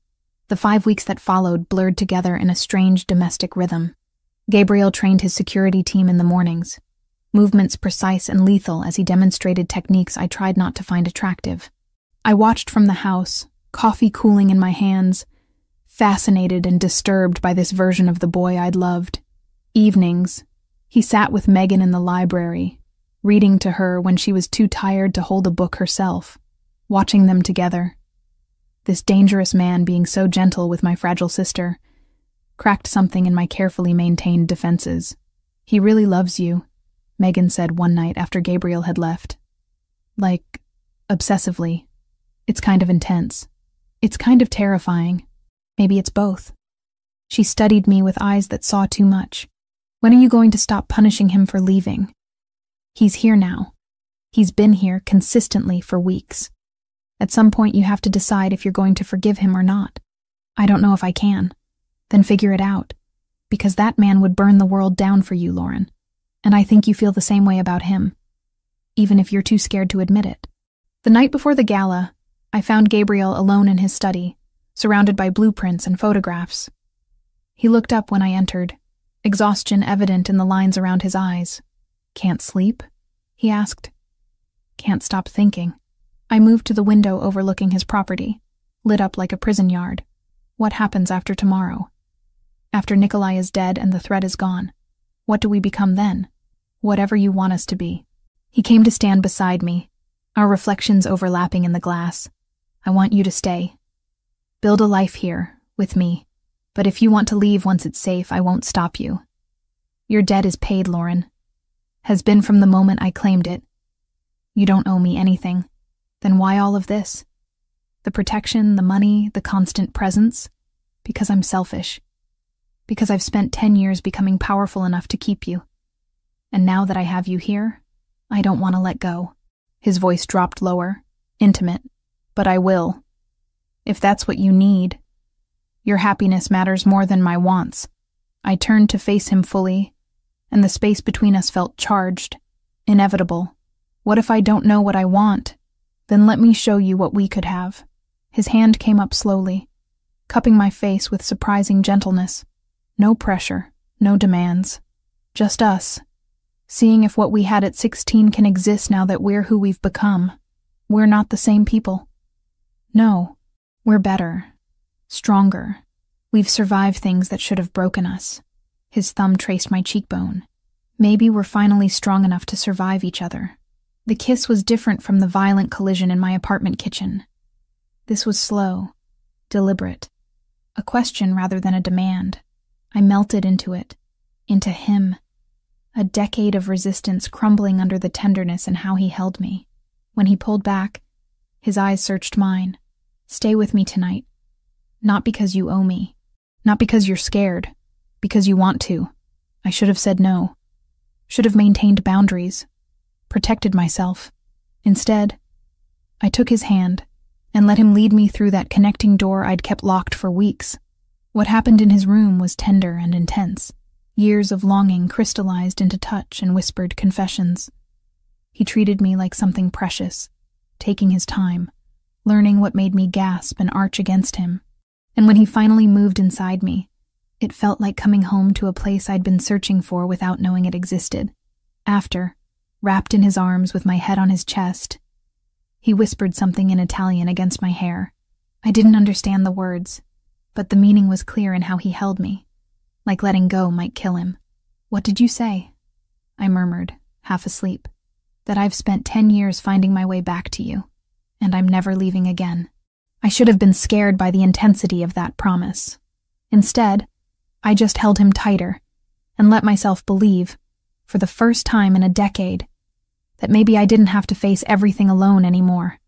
The 5 weeks that followed blurred together in a strange domestic rhythm. Gabriel trained his security team in the mornings, movements precise and lethal as he demonstrated techniques I tried not to find attractive. I watched from the house, coffee cooling in my hands, fascinated and disturbed by this version of the boy I'd loved. Evenings, he sat with Megan in the library, reading to her when she was too tired to hold a book herself, watching them together. This dangerous man being so gentle with my fragile sister cracked something in my carefully maintained defenses. He really loves you, Megan said one night after Gabriel had left. Like, obsessively. It's kind of intense. It's kind of terrifying. Maybe it's both. She studied me with eyes that saw too much. When are you going to stop punishing him for leaving? He's here now. He's been here consistently for weeks. At some point you have to decide if you're going to forgive him or not. I don't know if I can. Then figure it out. Because that man would burn the world down for you, Lauren. And I think you feel the same way about him. Even if you're too scared to admit it. The night before the gala, I found Gabriel alone in his study, surrounded by blueprints and photographs. He looked up when I entered, exhaustion evident in the lines around his eyes. Can't sleep? He asked. Can't stop thinking. I moved to the window overlooking his property, lit up like a prison yard. What happens after tomorrow? After Nikolai is dead and the threat is gone, what do we become then? Whatever you want us to be. He came to stand beside me, our reflections overlapping in the glass. I want you to stay. Build a life here, with me. But if you want to leave once it's safe, I won't stop you. Your debt is paid, Lauren. Has been from the moment I claimed it. You don't owe me anything. Then why all of this? The protection, the money, the constant presence? Because I'm selfish. Because I've spent 10 years becoming powerful enough to keep you. And now that I have you here, I don't want to let go. His voice dropped lower, intimate. But I will. If that's what you need. Your happiness matters more than my wants. I turned to face him fully, and the space between us felt charged, inevitable. What if I don't know what I want? Then let me show you what we could have. His hand came up slowly, cupping my face with surprising gentleness. No pressure, no demands. Just us. Seeing if what we had at 16 can exist now that we're who we've become. We're not the same people. No, we're better. Stronger. We've survived things that should have broken us. His thumb traced my cheekbone. Maybe we're finally strong enough to survive each other. The kiss was different from the violent collision in my apartment kitchen. This was slow, deliberate. A question rather than a demand. I melted into it, into him. A decade of resistance crumbling under the tenderness and how he held me. When he pulled back, his eyes searched mine. Stay with me tonight. Not because you owe me. Not because you're scared. Because you want to. I should have said no. Should have maintained boundaries. Protected myself. Instead, I took his hand and let him lead me through that connecting door I'd kept locked for weeks. What happened in his room was tender and intense. Years of longing crystallized into touch and whispered confessions. He treated me like something precious, taking his time, learning what made me gasp and arch against him. And when he finally moved inside me, it felt like coming home to a place I'd been searching for without knowing it existed. After, wrapped in his arms with my head on his chest, he whispered something in Italian against my hair. I didn't understand the words, but the meaning was clear in how he held me, like letting go might kill him. What did you say? I murmured, half asleep. That I've spent 10 years finding my way back to you, and I'm never leaving again. I should have been scared by the intensity of that promise. Instead, I just held him tighter and let myself believe, for the first time in a decade, that maybe I didn't have to face everything alone anymore.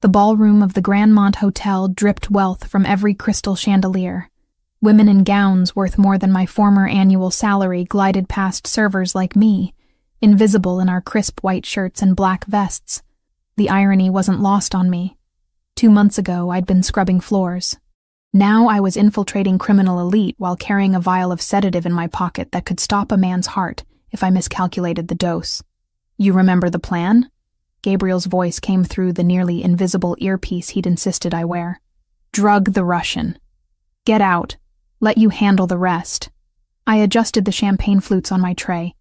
The ballroom of the Grandmont Hotel dripped wealth from every crystal chandelier. Women in gowns worth more than my former annual salary glided past servers like me, invisible in our crisp white shirts and black vests. The irony wasn't lost on me. 2 months ago, I'd been scrubbing floors. Now I was infiltrating criminal elite while carrying a vial of sedative in my pocket that could stop a man's heart if I miscalculated the dose. "You remember the plan?" Gabriel's voice came through the nearly invisible earpiece he'd insisted I wear. "Drug the Russian. Get out. Let you handle the rest." I adjusted the champagne flutes on my tray,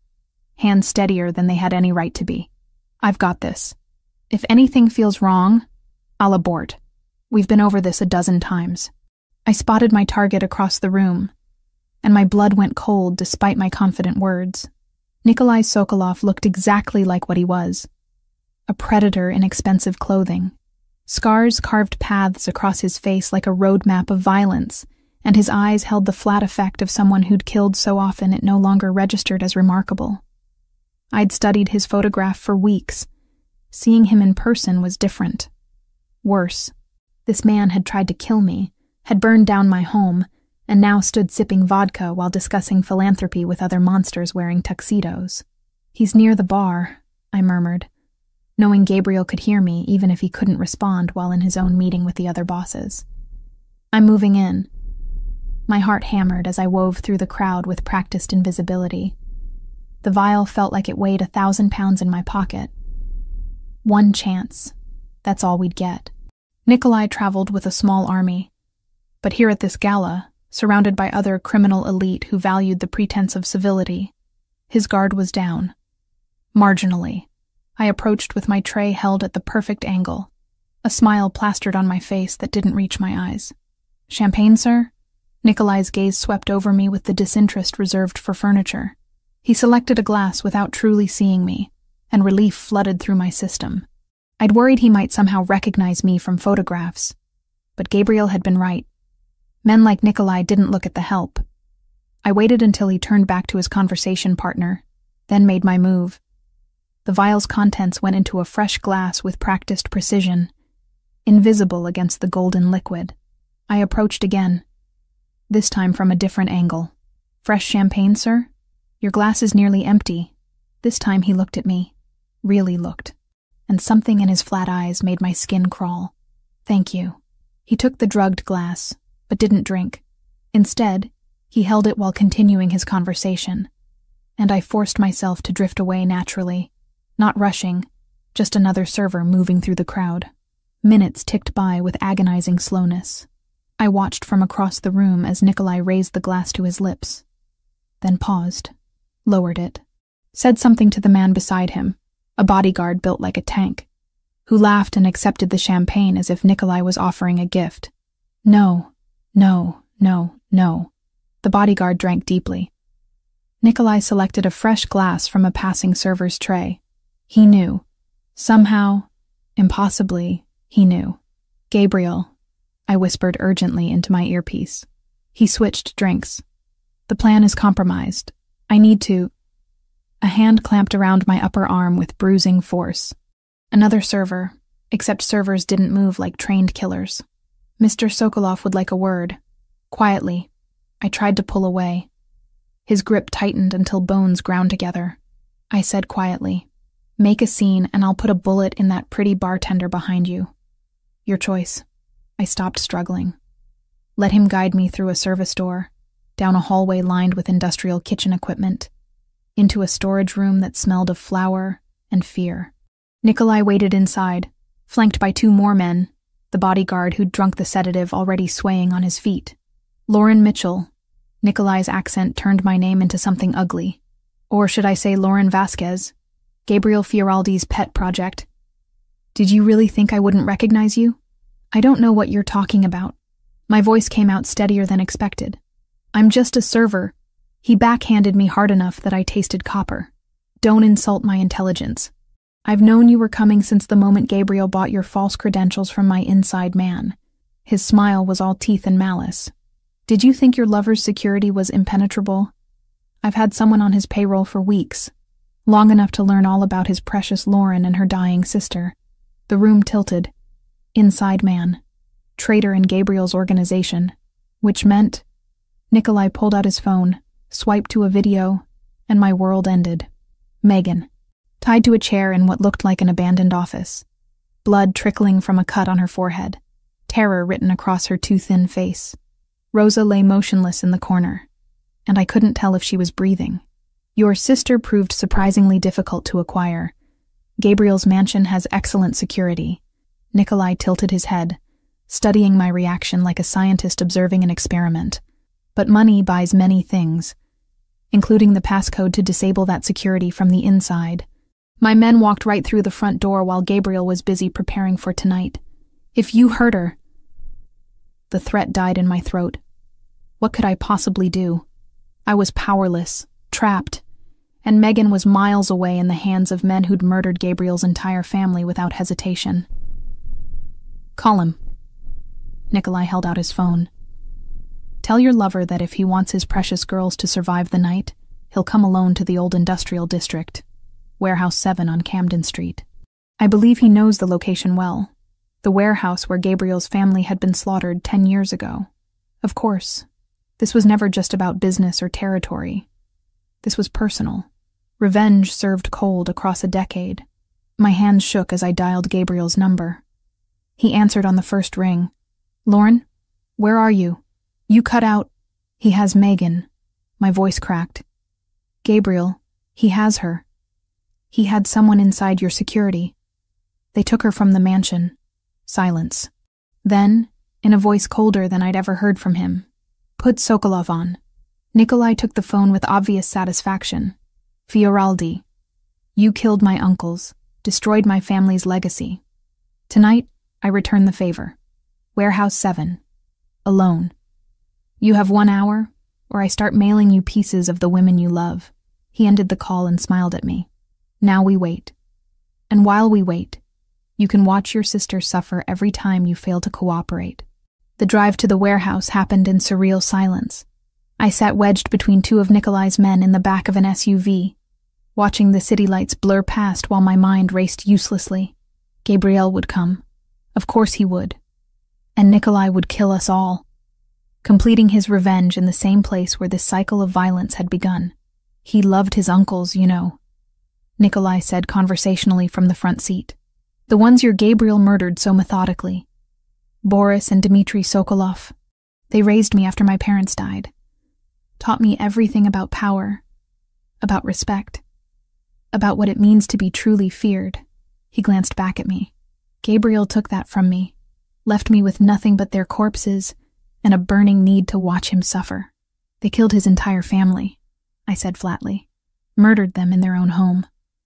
hands steadier than they had any right to be. "I've got this. If anything feels wrong, I'll abort. We've been over this a dozen times." I spotted my target across the room, and my blood went cold despite my confident words. Nikolai Sokolov looked exactly like what he was. A predator in expensive clothing. Scars carved paths across his face like a roadmap of violence, and his eyes held the flat effect of someone who'd killed so often it no longer registered as remarkable. I'd studied his photograph for weeks. Seeing him in person was different. Worse. This man had tried to kill me, had burned down my home, and now stood sipping vodka while discussing philanthropy with other monsters wearing tuxedos. "He's near the bar," I murmured, knowing Gabriel could hear me even if he couldn't respond while in his own meeting with the other bosses. "I'm moving in." My heart hammered as I wove through the crowd with practiced invisibility. The vial felt like it weighed 1,000 pounds in my pocket. One chance. That's all we'd get. Nikolai traveled with a small army. But here at this gala, surrounded by other criminal elite who valued the pretense of civility, his guard was down. Marginally. I approached with my tray held at the perfect angle, a smile plastered on my face that didn't reach my eyes. "Champagne, sir?" Nikolai's gaze swept over me with the disinterest reserved for furniture. He selected a glass without truly seeing me, and relief flooded through my system. I'd worried he might somehow recognize me from photographs, but Gabriel had been right. Men like Nikolai didn't look at the help. I waited until he turned back to his conversation partner, then made my move. The vial's contents went into a fresh glass with practiced precision, invisible against the golden liquid. I approached again, this time from a different angle. "Fresh champagne, sir? Your glass is nearly empty." This time he looked at me, really looked, and something in his flat eyes made my skin crawl. "Thank you." He took the drugged glass, but didn't drink. Instead, he held it while continuing his conversation, and I forced myself to drift away naturally, not rushing, just another server moving through the crowd. Minutes ticked by with agonizing slowness. I watched from across the room as Nikolai raised the glass to his lips, then paused, lowered it, said something to the man beside him, a bodyguard built like a tank, who laughed and accepted the champagne as if Nikolai was offering a gift. No. The bodyguard drank deeply. Nikolai selected a fresh glass from a passing server's tray. He knew. Somehow, impossibly, he knew. "Gabriel," I whispered urgently into my earpiece. He switched drinks. "The plan is compromised. I need to—" A hand clamped around my upper arm with bruising force. Another server, except servers didn't move like trained killers. "Mr. Sokolov would like a word." Quietly, I tried to pull away. His grip tightened until bones ground together. I said quietly, "Make a scene and I'll put a bullet in that pretty bartender behind you. Your choice." I stopped struggling. Let him guide me through a service door, down a hallway lined with industrial kitchen equipment, into a storage room that smelled of flour and fear. Nikolai waited inside, flanked by 2 more men, the bodyguard who'd drunk the sedative already swaying on his feet. "Lauren Mitchell." Nikolai's accent turned my name into something ugly. Or should I say Lauren Vasquez, Gabriel Fioraldi's pet project. "Did you really think I wouldn't recognize you?" "I don't know what you're talking about." My voice came out steadier than expected. "I'm just a server." He backhanded me hard enough that I tasted copper. "Don't insult my intelligence. I've known you were coming since the moment Gabriel bought your false credentials from my inside man." His smile was all teeth and malice. "Did you think your lover's security was impenetrable? I've had someone on his payroll for weeks, long enough to learn all about his precious Lauren and her dying sister." The room tilted. inside man, traitor in Gabriel's organization, which meant Nikolai pulled out his phone, swiped to a video, and my world ended. Megan, tied to a chair in what looked like an abandoned office, blood trickling from a cut on her forehead, terror written across her too thin face. Rosa lay motionless in the corner, and I couldn't tell if she was breathing. Your sister proved surprisingly difficult to acquire. Gabriel's mansion has excellent security. Nikolai tilted his head, studying my reaction like a scientist observing an experiment. But money buys many things, including the passcode to disable that security from the inside. My men walked right through the front door while Gabriel was busy preparing for tonight. If you hurt her... The threat died in my throat. What could I possibly do? I was powerless, trapped, and Megan was miles away in the hands of men who'd murdered Gabriel's entire family without hesitation. Call him. Nikolai held out his phone. Tell your lover that if he wants his precious girls to survive the night, he'll come alone to the old industrial district, Warehouse 7 on Camden Street. I believe he knows the location well, the warehouse where Gabriel's family had been slaughtered 10 years ago. Of course, this was never just about business or territory. This was personal. Revenge served cold across a decade. My hands shook as I dialed Gabriel's number. He answered on the first ring. Lauren, where are you? You cut out. He has Megan. My voice cracked. Gabriel, he has her. He had someone inside your security. They took her from the mansion. Silence. Then, in a voice colder than I'd ever heard from him, put Sokolov on. Nikolai took the phone with obvious satisfaction. Fioraldi, you killed my uncles, destroyed my family's legacy. Tonight, I return the favor. Warehouse 7. Alone. You have 1 hour, or I start mailing you pieces of the women you love. He ended the call and smiled at me. Now we wait. And while we wait, you can watch your sister suffer every time you fail to cooperate. The drive to the warehouse happened in surreal silence. I sat wedged between two of Nikolai's men in the back of an SUV, watching the city lights blur past while my mind raced uselessly. Gabriel would come. Of course he would. And Nikolai would kill us all, completing his revenge in the same place where this cycle of violence had begun. He loved his uncles, you know, Nikolai said conversationally from the front seat. The ones your Gabriel murdered so methodically. Boris and Dmitry Sokolov. They raised me after my parents died. Taught me everything about power, about respect, about what it means to be truly feared. He glanced back at me. Gabriel took that from me, left me with nothing but their corpses and a burning need to watch him suffer. They killed his entire family, I said flatly. Murdered them in their own home.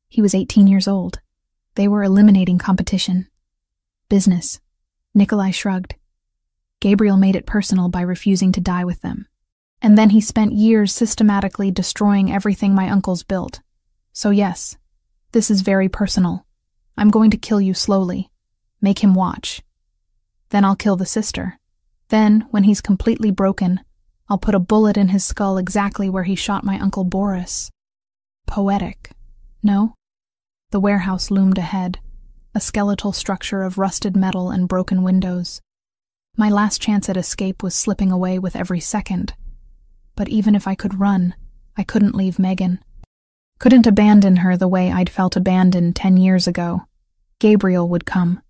He was 18 years old. They were eliminating competition. Business. Nikolai shrugged. Gabriel made it personal by refusing to die with them. And then he spent years systematically destroying everything my uncles built. So yes, this is very personal. I'm going to kill you slowly. Make him watch. Then I'll kill the sister. Then, when he's completely broken, I'll put a bullet in his skull exactly where he shot my Uncle Boris. Poetic, no? The warehouse loomed ahead, a skeletal structure of rusted metal and broken windows. My last chance at escape was slipping away with every second. But even if I could run, I couldn't leave Megan. Couldn't abandon her the way I'd felt abandoned 10 years ago. Gabriel would come.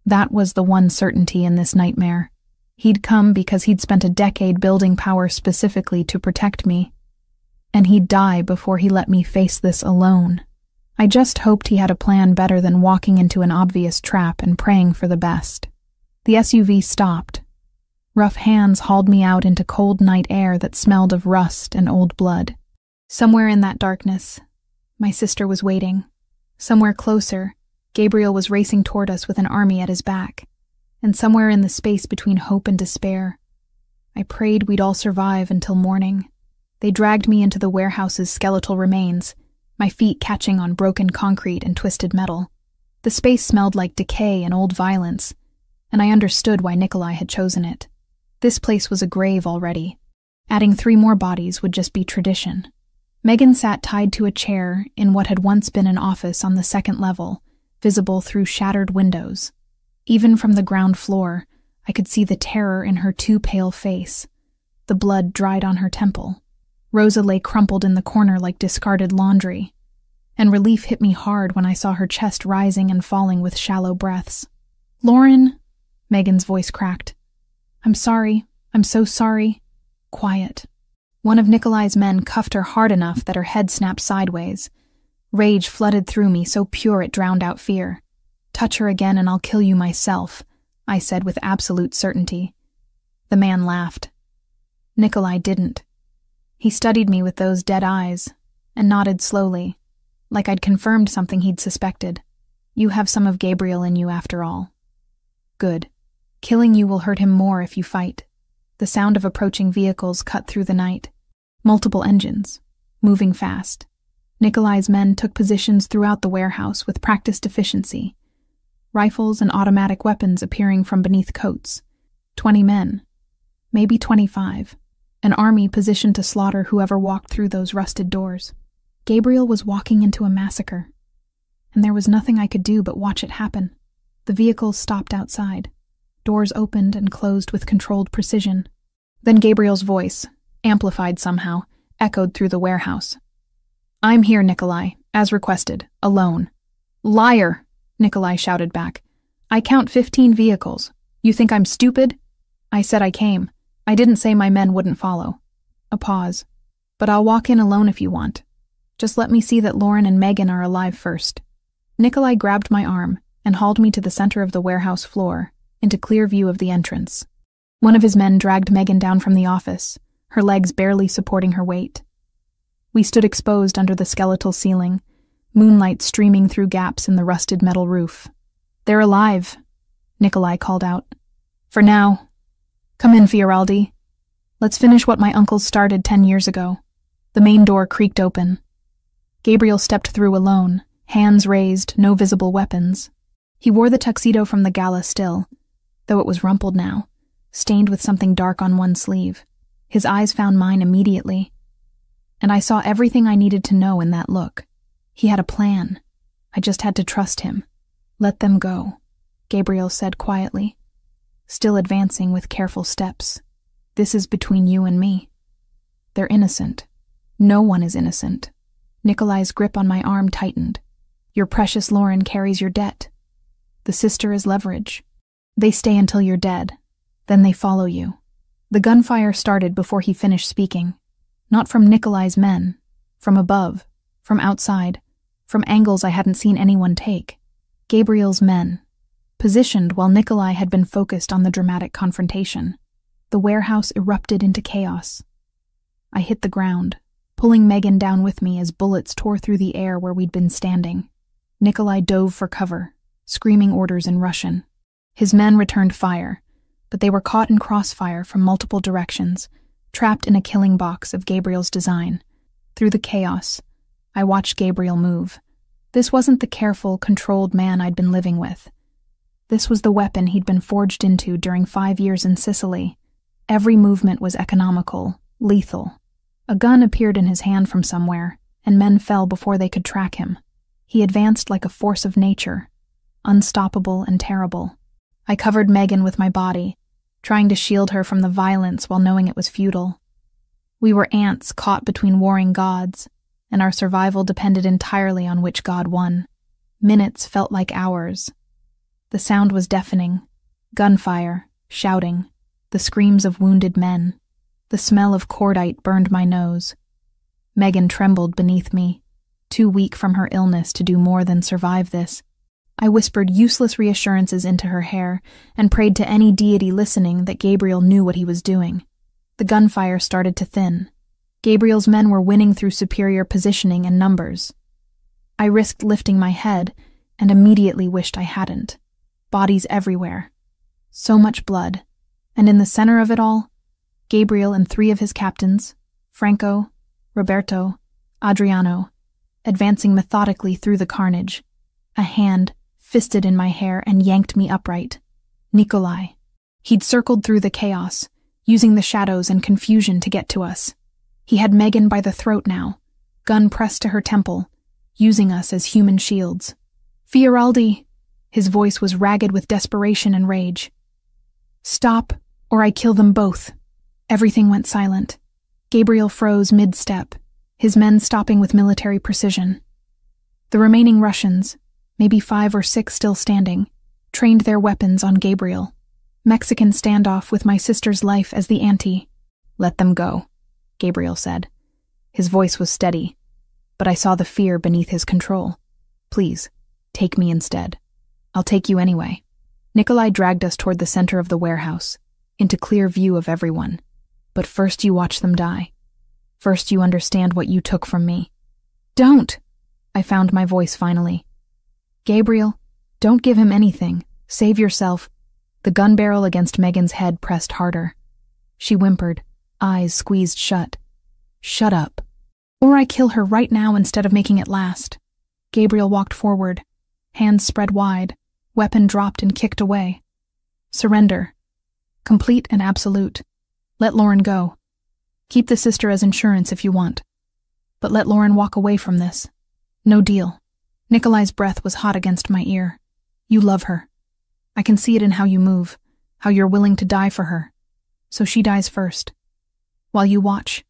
That was the one certainty in this nightmare. He'd come because he'd spent a decade building power specifically to protect me. And he'd die before he let me face this alone. I just hoped he had a plan better than walking into an obvious trap and praying for the best. The SUV stopped. Rough hands hauled me out into cold night air that smelled of rust and old blood. Somewhere in that darkness, my sister was waiting. Somewhere closer, Gabriel was racing toward us with an army at his back. And somewhere in the space between hope and despair, I prayed we'd all survive until morning. They dragged me into the warehouse's skeletal remains, my feet catching on broken concrete and twisted metal. The space smelled like decay and old violence, and I understood why Nikolai had chosen it. This place was a grave already. Adding 3 more bodies would just be tradition. Megan sat tied to a chair in what had once been an office on the 2nd level, visible through shattered windows. Even from the ground floor, I could see the terror in her too pale face. The blood dried on her temple. Rosa lay crumpled in the corner like discarded laundry, and relief hit me hard when I saw her chest rising and falling with shallow breaths. "Lauren," Megan's voice cracked. "I'm sorry. I'm so sorry." Quiet. One of Nikolai's men cuffed her hard enough that her head snapped sideways. Rage flooded through me, so pure it drowned out fear. "Touch her again and I'll kill you myself," I said with absolute certainty. The man laughed. Nikolai didn't. He studied me with those dead eyes and nodded slowly, like I'd confirmed something he'd suspected. "You have some of Gabriel in you after all." "Good. Killing you will hurt him more if you fight." The sound of approaching vehicles cut through the night. Multiple engines, moving fast. Nikolai's men took positions throughout the warehouse with practiced efficiency. Rifles and automatic weapons appearing from beneath coats. 20 men. Maybe 25. An army positioned to slaughter whoever walked through those rusted doors. Gabriel was walking into a massacre, and there was nothing I could do but watch it happen. The vehicles stopped outside. Doors opened and closed with controlled precision. Then Gabriel's voice, amplified somehow, echoed through the warehouse. "I'm here, Nikolai, as requested, alone." "Liar!" Nikolai shouted back. "I count 15 vehicles. You think I'm stupid?" "I said I came. I didn't say my men wouldn't follow." A pause. "But I'll walk in alone if you want. Just let me see that Lauren and Megan are alive first." Nikolai grabbed my arm and hauled me to the center of the warehouse floor, into clear view of the entrance. One of his men dragged Megan down from the office, her legs barely supporting her weight. We stood exposed under the skeletal ceiling, moonlight streaming through gaps in the rusted metal roof. "They're alive," Nikolai called out. "For now. Come in, Fioraldi. Let's finish what my uncle started 10 years ago." The main door creaked open. Gabriel stepped through alone, hands raised, no visible weapons. He wore the tuxedo from the gala still, though it was rumpled now, stained with something dark on one sleeve. His eyes found mine immediately, and I saw everything I needed to know in that look. He had a plan. I just had to trust him. "Let them go," Gabriel said quietly, still advancing with careful steps. "This is between you and me. They're innocent. No one is innocent." Nikolai's grip on my arm tightened. "Your precious Lauren carries your debt. The sister is leverage. They stay until you're dead. Then they follow you." The gunfire started before he finished speaking. Not from Nikolai's men. From above. From outside. From angles I hadn't seen anyone take. Gabriel's men. Positioned while Nikolai had been focused on the dramatic confrontation. The warehouse erupted into chaos. I hit the ground, pulling Megan down with me as bullets tore through the air where we'd been standing. Nikolai dove for cover, screaming orders in Russian. His men returned fire, but they were caught in crossfire from multiple directions, trapped in a killing box of Gabriel's design. Through the chaos, I watched Gabriel move. This wasn't the careful, controlled man I'd been living with. This was the weapon he'd been forged into during 5 years in Sicily. Every movement was economical, lethal. A gun appeared in his hand from somewhere, and men fell before they could track him. He advanced like a force of nature, unstoppable and terrible. I covered Megan with my body, trying to shield her from the violence while knowing it was futile. We were ants caught between warring gods, and our survival depended entirely on which god won. Minutes felt like hours. The sound was deafening. Gunfire, shouting, the screams of wounded men. The smell of cordite burned my nose. Megan trembled beneath me, too weak from her illness to do more than survive this. I whispered useless reassurances into her hair and prayed to any deity listening that Gabriel knew what he was doing. The gunfire started to thin. Gabriel's men were winning through superior positioning and numbers. I risked lifting my head and immediately wished I hadn't. Bodies everywhere. So much blood. And in the center of it all, Gabriel and 3 of his captains, Franco, Roberto, Adriano, advancing methodically through the carnage. A hand fisted in my hair and yanked me upright. Nikolai. He'd circled through the chaos, using the shadows and confusion to get to us. He had Megan by the throat now, gun pressed to her temple, using us as human shields. "Fioraldi!" His voice was ragged with desperation and rage. "Stop, or I kill them both." Everything went silent. Gabriel froze mid-step, his men stopping with military precision. The remaining Russians, maybe 5 or 6 still standing, trained their weapons on Gabriel. Mexican standoff with my sister's life as the ante. "Let them go," Gabriel said. His voice was steady, but I saw the fear beneath his control. "Please, take me instead. I'll take you anyway." Nikolai dragged us toward the center of the warehouse, into clear view of everyone. "But first you watch them die. First you understand what you took from me." "Don't!" I found my voice finally. "Gabriel, don't give him anything. Save yourself." The gun barrel against Megan's head pressed harder. She whimpered, eyes squeezed shut. "Shut up. Or I kill her right now instead of making it last." Gabriel walked forward, hands spread wide, weapon dropped and kicked away. "Surrender. Complete and absolute. Let Lauren go. Keep the sister as insurance if you want. But let Lauren walk away from this. No deal." Nikolai's breath was hot against my ear. "You love her. I can see it in how you move, how you're willing to die for her. So she dies first. While you watch.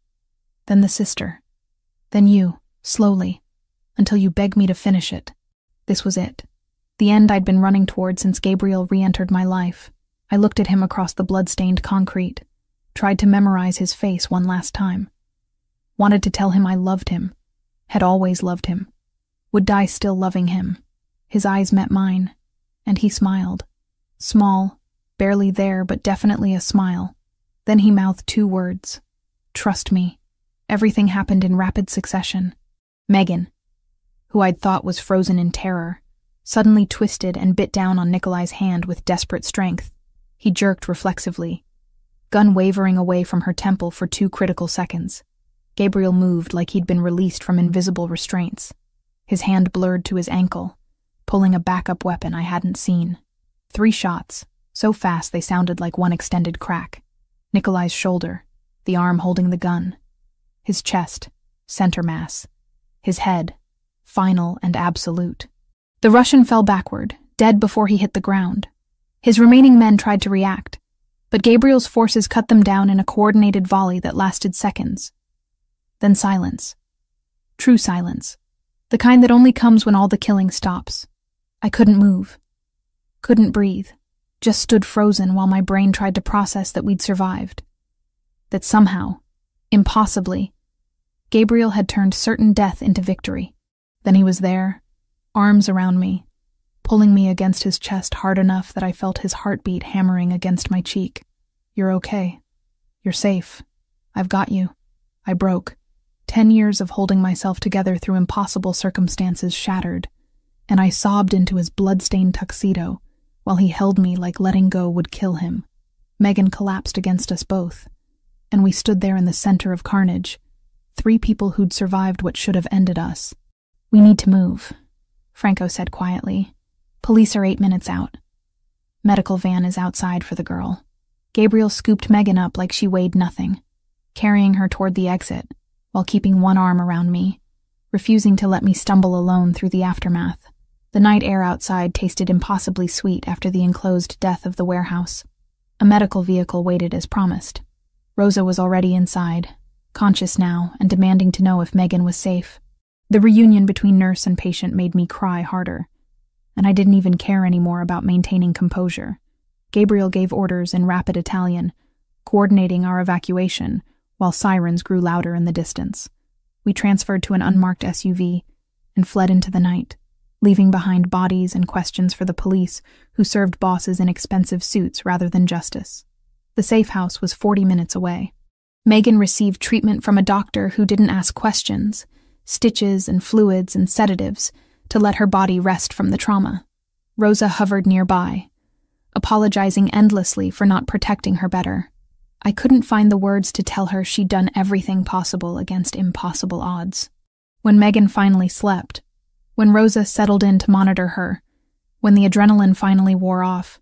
Then the sister. Then you, slowly, until you beg me to finish it." This was it. The end I'd been running toward since Gabriel re-entered my life. I looked at him across the blood-stained concrete, tried to memorize his face one last time. Wanted to tell him I loved him, had always loved him, would die still loving him. His eyes met mine, and he smiled. Small, barely there, but definitely a smile. Then he mouthed 2 words. "Trust me." Everything happened in rapid succession. Megan, who I'd thought was frozen in terror, suddenly twisted and bit down on Nikolai's hand with desperate strength. He jerked reflexively, gun wavering away from her temple for 2 critical seconds. Gabriel moved like he'd been released from invisible restraints. His hand blurred to his ankle, pulling a backup weapon I hadn't seen. 3 shots, so fast they sounded like one extended crack. Nikolai's shoulder, the arm holding the gun. His chest, center mass. His head, final and absolute. The Russian fell backward, dead before he hit the ground. His remaining men tried to react, but Gabriel's forces cut them down in a coordinated volley that lasted seconds. Then silence. True silence. The kind that only comes when all the killing stops. I couldn't move. Couldn't breathe. Just stood frozen while my brain tried to process that we'd survived. That somehow, impossibly, Gabriel had turned certain death into victory. Then he was there, arms around me, pulling me against his chest hard enough that I felt his heartbeat hammering against my cheek. "You're okay. You're safe. I've got you." I broke. 10 years of holding myself together through impossible circumstances shattered, and I sobbed into his blood-stained tuxedo while he held me like letting go would kill him. Megan collapsed against us both, and we stood there in the center of carnage, 3 people who'd survived what should have ended us. "We need to move," Franco said quietly. "Police are 8 minutes out. Medical van is outside for the girl." Gabriel scooped Megan up like she weighed nothing, carrying her toward the exit, while keeping one arm around me, refusing to let me stumble alone through the aftermath. The night air outside tasted impossibly sweet after the enclosed death of the warehouse. A medical vehicle waited as promised. Rosa was already inside, conscious now and demanding to know if Megan was safe. The reunion between nurse and patient made me cry harder, and I didn't even care anymore about maintaining composure. Gabriel gave orders in rapid Italian, coordinating our evacuation, while sirens grew louder in the distance. We transferred to an unmarked SUV and fled into the night, leaving behind bodies and questions for the police who served bosses in expensive suits rather than justice. The safe house was 40 minutes away. Megan received treatment from a doctor who didn't ask questions, stitches and fluids and sedatives to let her body rest from the trauma. Rosa hovered nearby, apologizing endlessly for not protecting her better. I couldn't find the words to tell her she'd done everything possible against impossible odds. When Megan finally slept, when Rosa settled in to monitor her, when the adrenaline finally wore off,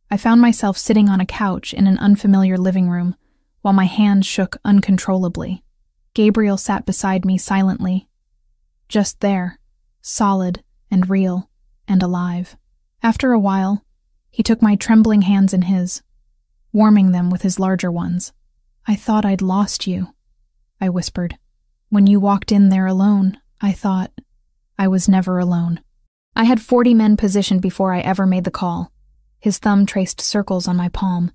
I found myself sitting on a couch in an unfamiliar living room while my hands shook uncontrollably. Gabriel sat beside me silently, just there, solid and real and alive. After a while, he took my trembling hands in his, warming them with his larger ones. "I thought I'd lost you," I whispered. "When you walked in there alone, I thought I was never alone." I had 40 men positioned before I ever made the call. His thumb traced circles on my palm.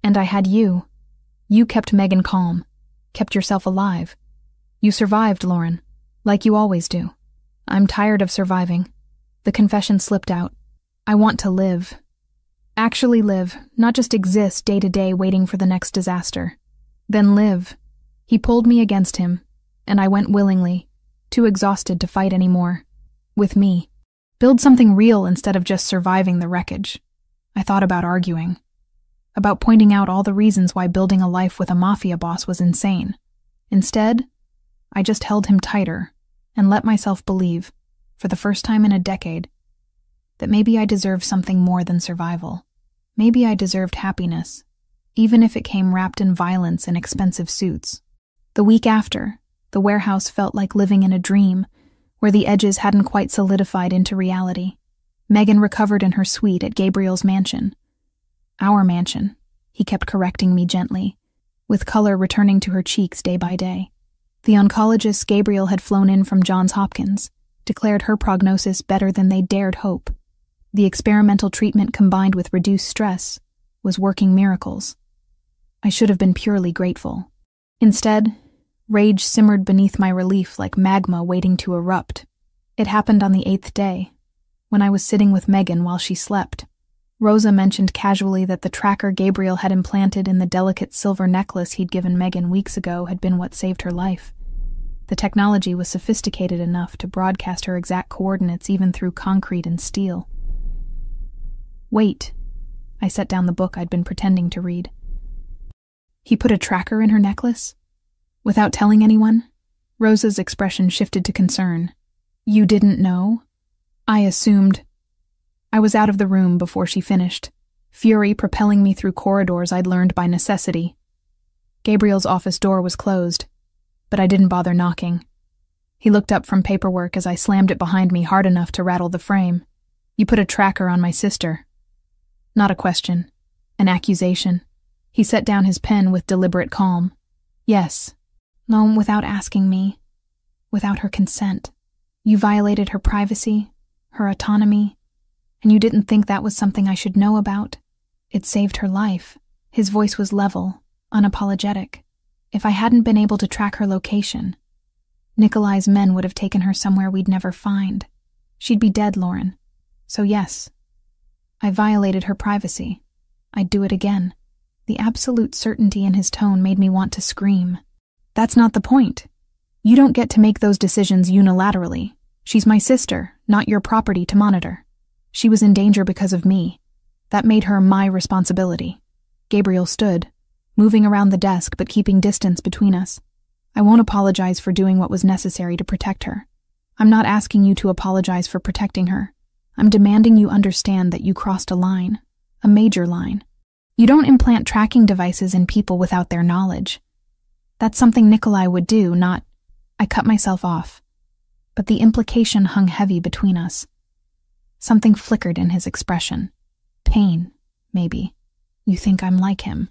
"And I had you. You kept Megan calm, kept yourself alive. You survived, Lauren, like you always do." "I'm tired of surviving." The confession slipped out. "I want to live. Actually live, not just exist day to day waiting for the next disaster. Then live." He pulled me against him, and I went willingly, too exhausted to fight anymore. With me. Build something real instead of just surviving the wreckage. I thought about arguing. About pointing out all the reasons why building a life with a mafia boss was insane. Instead, I just held him tighter and let myself believe, for the first time in a decade, that maybe I deserved something more than survival. Maybe I deserved happiness, even if it came wrapped in violence and expensive suits. The week after, the warehouse felt like living in a dream, where the edges hadn't quite solidified into reality. Megan recovered in her suite at Gabriel's mansion. Our mansion, he kept correcting me gently, with color returning to her cheeks day by day. The oncologist Gabriel had flown in from Johns Hopkins, declared her prognosis better than they dared hope. The experimental treatment combined with reduced stress was working miracles. I should have been purely grateful. Instead, rage simmered beneath my relief like magma waiting to erupt. It happened on the 8th day, when I was sitting with Megan while she slept. Rosa mentioned casually that the tracker Gabriel had implanted in the delicate silver necklace he'd given Megan weeks ago had been what saved her life. The technology was sophisticated enough to broadcast her exact coordinates even through concrete and steel. "Wait." I set down the book I'd been pretending to read. "He put a tracker in her necklace? Without telling anyone?" Rosa's expression shifted to concern. "You didn't know?" I assumed. I was out of the room before she finished, fury propelling me through corridors I'd learned by necessity. Gabriel's office door was closed, but I didn't bother knocking. He looked up from paperwork as I slammed it behind me hard enough to rattle the frame. "You put a tracker on my sister." Not a question, an accusation. He set down his pen with deliberate calm. "Yes." "No, without asking me, without her consent. You violated her privacy, her autonomy, and you didn't think that was something I should know about. It saved her life." His voice was level, unapologetic. "If I hadn't been able to track her location, Nikolai's men would have taken her somewhere we'd never find. She'd be dead, Lauren. So yes, I violated her privacy. I'd do it again." The absolute certainty in his tone made me want to scream. "That's not the point. You don't get to make those decisions unilaterally. She's my sister, not your property to monitor. She was in danger because of me. That made her my responsibility." Gabriel stood, moving around the desk but keeping distance between us. "I won't apologize for doing what was necessary to protect her. I'm not asking you to apologize for protecting her. I'm demanding you understand that you crossed a line, a major line. You don't implant tracking devices in people without their knowledge. That's something Nikolai would do, not—" I cut myself off, but the implication hung heavy between us. Something flickered in his expression. Pain, maybe. "You think I'm like him.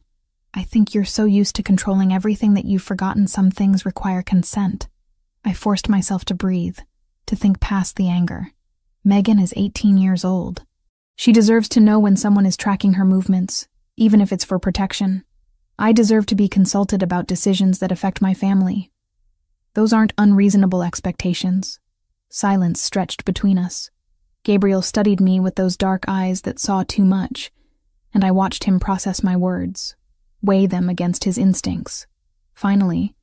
I think you're so used to controlling everything that you've forgotten some things require consent." I forced myself to breathe, to think past the anger. Megan is 18 years old. She deserves to know when someone is tracking her movements, even if it's for protection. I deserve to be consulted about decisions that affect my family. Those aren't unreasonable expectations. Silence stretched between us. Gabriel studied me with those dark eyes that saw too much, and I watched him process my words, weigh them against his instincts. Finally,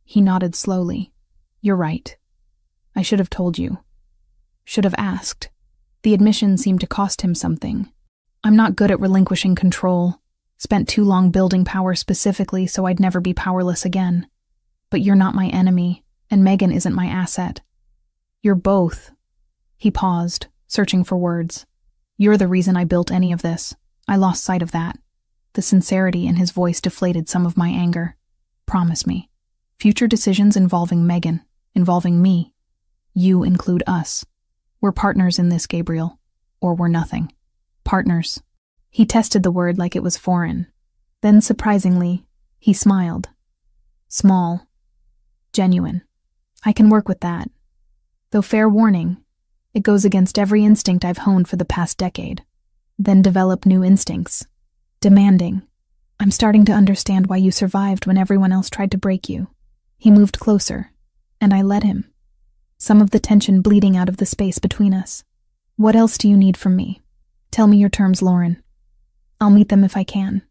he nodded slowly. "You're right. I should have told you. Should have asked." The admission seemed to cost him something. "I'm not good at relinquishing control. Spent too long building power specifically so I'd never be powerless again. But you're not my enemy, and Megan isn't my asset. You're both." He paused, searching for words. "You're the reason I built any of this. I lost sight of that." The sincerity in his voice deflated some of my anger. "Promise me. Future decisions involving Megan, involving me. You include us. We're partners in this, Gabriel, or we're nothing." partners." He tested the word like it was foreign. Then, surprisingly, he smiled. "Small. Genuine. I can work with that. Though fair warning, it goes against every instinct I've honed for the past decade. Then develop new instincts. Demanding. I'm starting to understand why you survived when everyone else tried to break you." He moved closer, and I let him, some of the tension bleeding out of the space between us. "What else do you need from me? Tell me your terms, Lauren. I'll meet them if I can."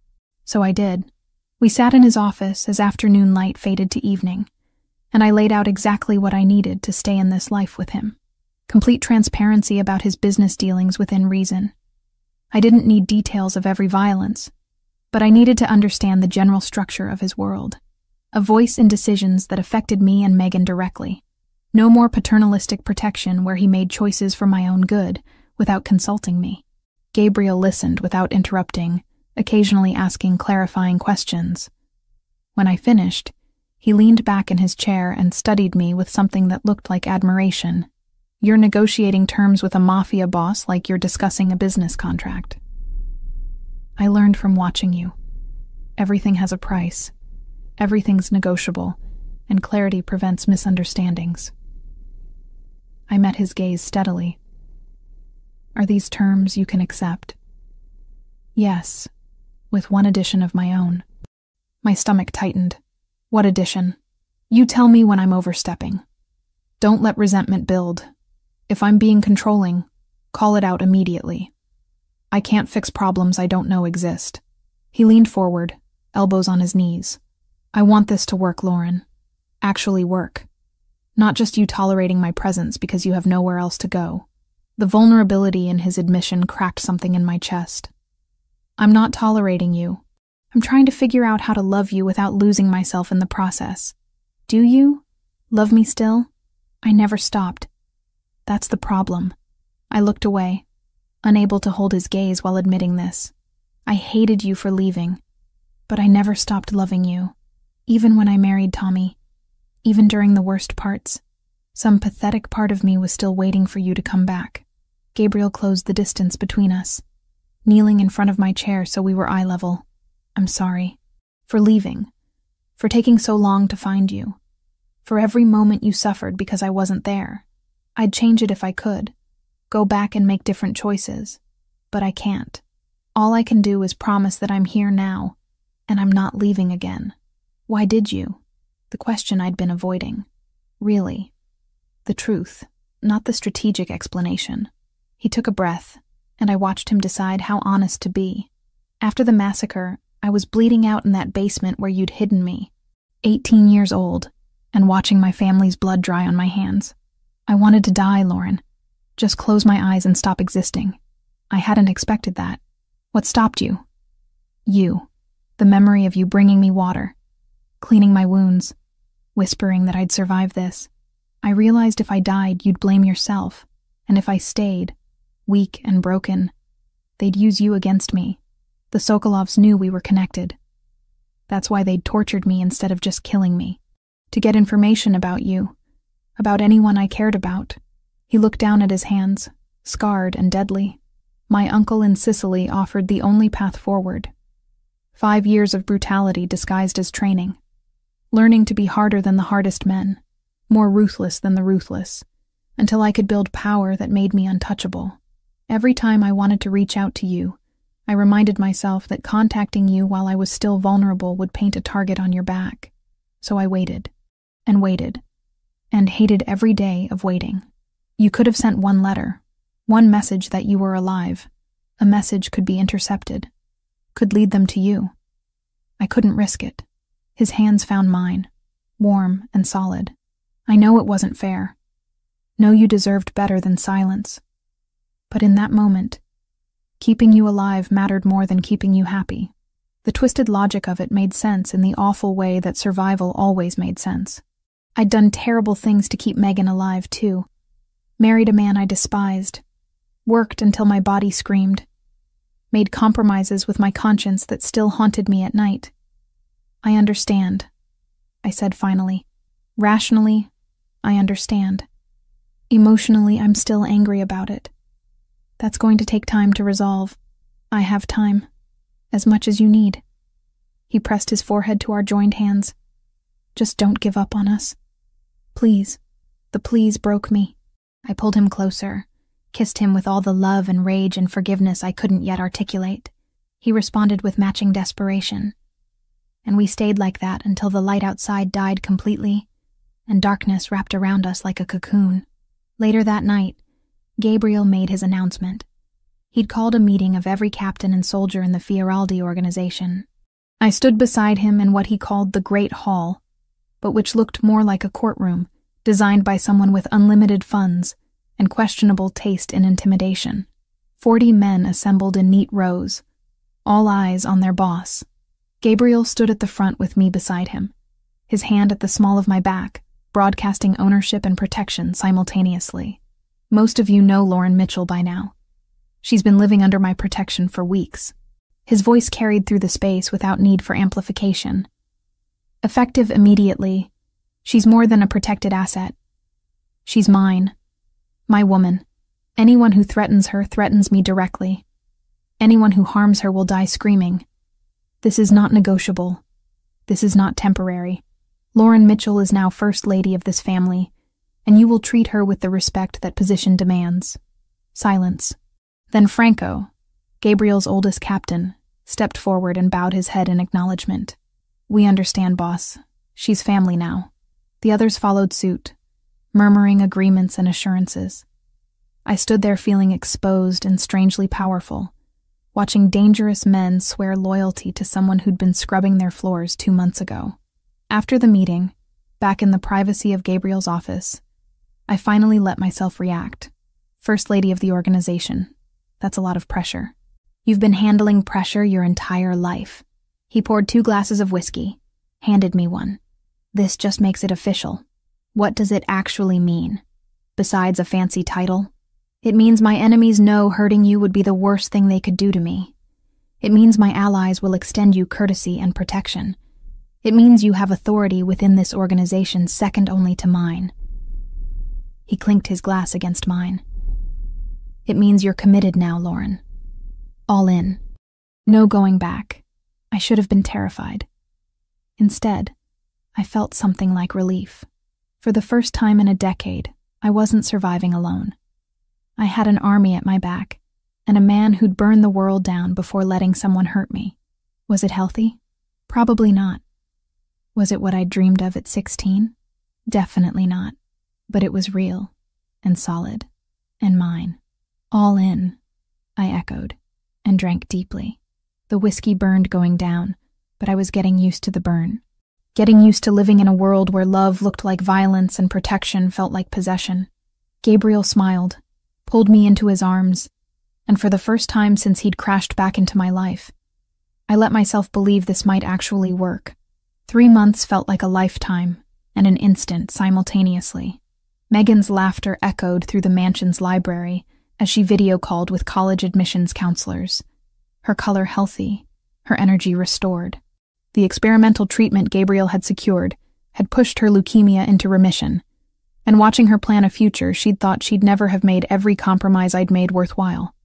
So I did. We sat in his office as afternoon light faded to evening, and I laid out exactly what I needed to stay in this life with him. Complete transparency about his business dealings within reason. I didn't need details of every violence, but I needed to understand the general structure of his world. A voice in decisions that affected me and Megan directly. No more paternalistic protection where he made choices for my own good without consulting me. Gabriel listened without interrupting, occasionally asking clarifying questions. When I finished, he leaned back in his chair and studied me with something that looked like admiration. "You're negotiating terms with a Mafia boss like you're discussing a business contract." "I learned from watching you. Everything has a price. Everything's negotiable, and clarity prevents misunderstandings." I met his gaze steadily. "Are these terms you can accept?" "Yes, with one addition of my own." My stomach tightened. "What addition?" "You tell me when I'm overstepping. Don't let resentment build. If I'm being controlling, call it out immediately. I can't fix problems I don't know exist." He leaned forward, elbows on his knees. "I want this to work, Lauren. Actually work. Not just you tolerating my presence because you have nowhere else to go." The vulnerability in his admission cracked something in my chest. "I'm not tolerating you. I'm trying to figure out how to love you without losing myself in the process. Do you love me still?" I never stopped. That's the problem. I looked away, unable to hold his gaze while admitting this. "I hated you for leaving, but I never stopped loving you. Even when I married Tommy, even during the worst parts, some pathetic part of me was still waiting for you to come back." Gabriel closed the distance between us, kneeling in front of my chair so we were eye level. "I'm sorry. For leaving. For taking so long to find you. For every moment you suffered because I wasn't there. I'd change it if I could. Go back and make different choices. But I can't. All I can do is promise that I'm here now, and I'm not leaving again." "Why did you?" The question I'd been avoiding. Really. The truth, not the strategic explanation. He took a breath, and I watched him decide how honest to be. "After the massacre, I was bleeding out in that basement where you'd hidden me. 18 years old, and watching my family's blood dry on my hands. I wanted to die, Lauren. Just close my eyes and stop existing. I hadn't expected that. What stopped you?" "You. The memory of you bringing me water, cleaning my wounds, whispering that I'd survive this. I realized if I died, you'd blame yourself, and if I stayed, weak and broken, they'd use you against me. The Sokolovs knew we were connected. That's why they'd tortured me instead of just killing me. To get information about you, about anyone I cared about." He looked down at his hands, scarred and deadly. My uncle in Sicily offered the only path forward. 5 years of brutality disguised as training. Learning to be harder than the hardest men, more ruthless than the ruthless, until I could build power that made me untouchable. Every time I wanted to reach out to you, I reminded myself that contacting you while I was still vulnerable would paint a target on your back. So I waited, and hated every day of waiting. You could have sent one letter, one message that you were alive. A message could be intercepted, could lead them to you. I couldn't risk it. His hands found mine, warm and solid. I know it wasn't fair. Know you deserved better than silence. But in that moment, keeping you alive mattered more than keeping you happy. The twisted logic of it made sense in the awful way that survival always made sense. I'd done terrible things to keep Megan alive, too. Married a man I despised. Worked until my body screamed. Made compromises with my conscience that still haunted me at night. I understand, I said finally. Rationally, I understand. Emotionally, I'm still angry about it. That's going to take time to resolve. I have time. As much as you need. He pressed his forehead to our joined hands. Just don't give up on us. Please. The please broke me. I pulled him closer, kissed him with all the love and rage and forgiveness I couldn't yet articulate. He responded with matching desperation. And we stayed like that until the light outside died completely, and darkness wrapped around us like a cocoon. Later that night, Gabriel made his announcement. He'd called a meeting of every captain and soldier in the Fioraldi organization. I stood beside him in what he called the Great Hall, but which looked more like a courtroom, designed by someone with unlimited funds and questionable taste in intimidation. 40 men assembled in neat rows, all eyes on their boss. Gabriel stood at the front with me beside him, his hand at the small of my back, broadcasting ownership and protection simultaneously. Most of you know Lauren Mitchell by now. She's been living under my protection for weeks. His voice carried through the space without need for amplification. Effective immediately, she's more than a protected asset. She's mine. My woman. Anyone who threatens her threatens me directly. Anyone who harms her will die screaming. This is not negotiable. This is not temporary. Lauren Mitchell is now First Lady of this family, and you will treat her with the respect that position demands. Silence. Then Franco, Gabriel's oldest captain, stepped forward and bowed his head in acknowledgement. We understand, boss. She's family now. The others followed suit, murmuring agreements and assurances. I stood there feeling exposed and strangely powerful, watching dangerous men swear loyalty to someone who'd been scrubbing their floors 2 months ago. After the meeting, back in the privacy of Gabriel's office, I finally let myself react. First Lady of the organization. That's a lot of pressure. You've been handling pressure your entire life. He poured 2 glasses of whiskey, handed me one. This just makes it official. What does it actually mean? Besides a fancy title? It means my enemies know hurting you would be the worst thing they could do to me. It means my allies will extend you courtesy and protection. It means you have authority within this organization second only to mine. He clinked his glass against mine. It means you're committed now, Lauren. All in. No going back. I should have been terrified. Instead, I felt something like relief. For the first time in a decade, I wasn't surviving alone. I had an army at my back, and a man who'd burn the world down before letting someone hurt me. Was it healthy? Probably not. Was it what I dreamed of at 16? Definitely not. But it was real, and solid, and mine. All in, I echoed, and drank deeply. The whiskey burned going down, but I was getting used to the burn. Getting used to living in a world where love looked like violence and protection felt like possession. Gabriel smiled, pulled me into his arms, and for the first time since he'd crashed back into my life, I let myself believe this might actually work. 3 months felt like a lifetime, and an instant simultaneously. Megan's laughter echoed through the mansion's library as she video-called with college admissions counselors. Her color healthy, her energy restored. The experimental treatment Gabriel had secured had pushed her leukemia into remission, and watching her plan a future, she'd thought she'd never have made every compromise I'd made worthwhile.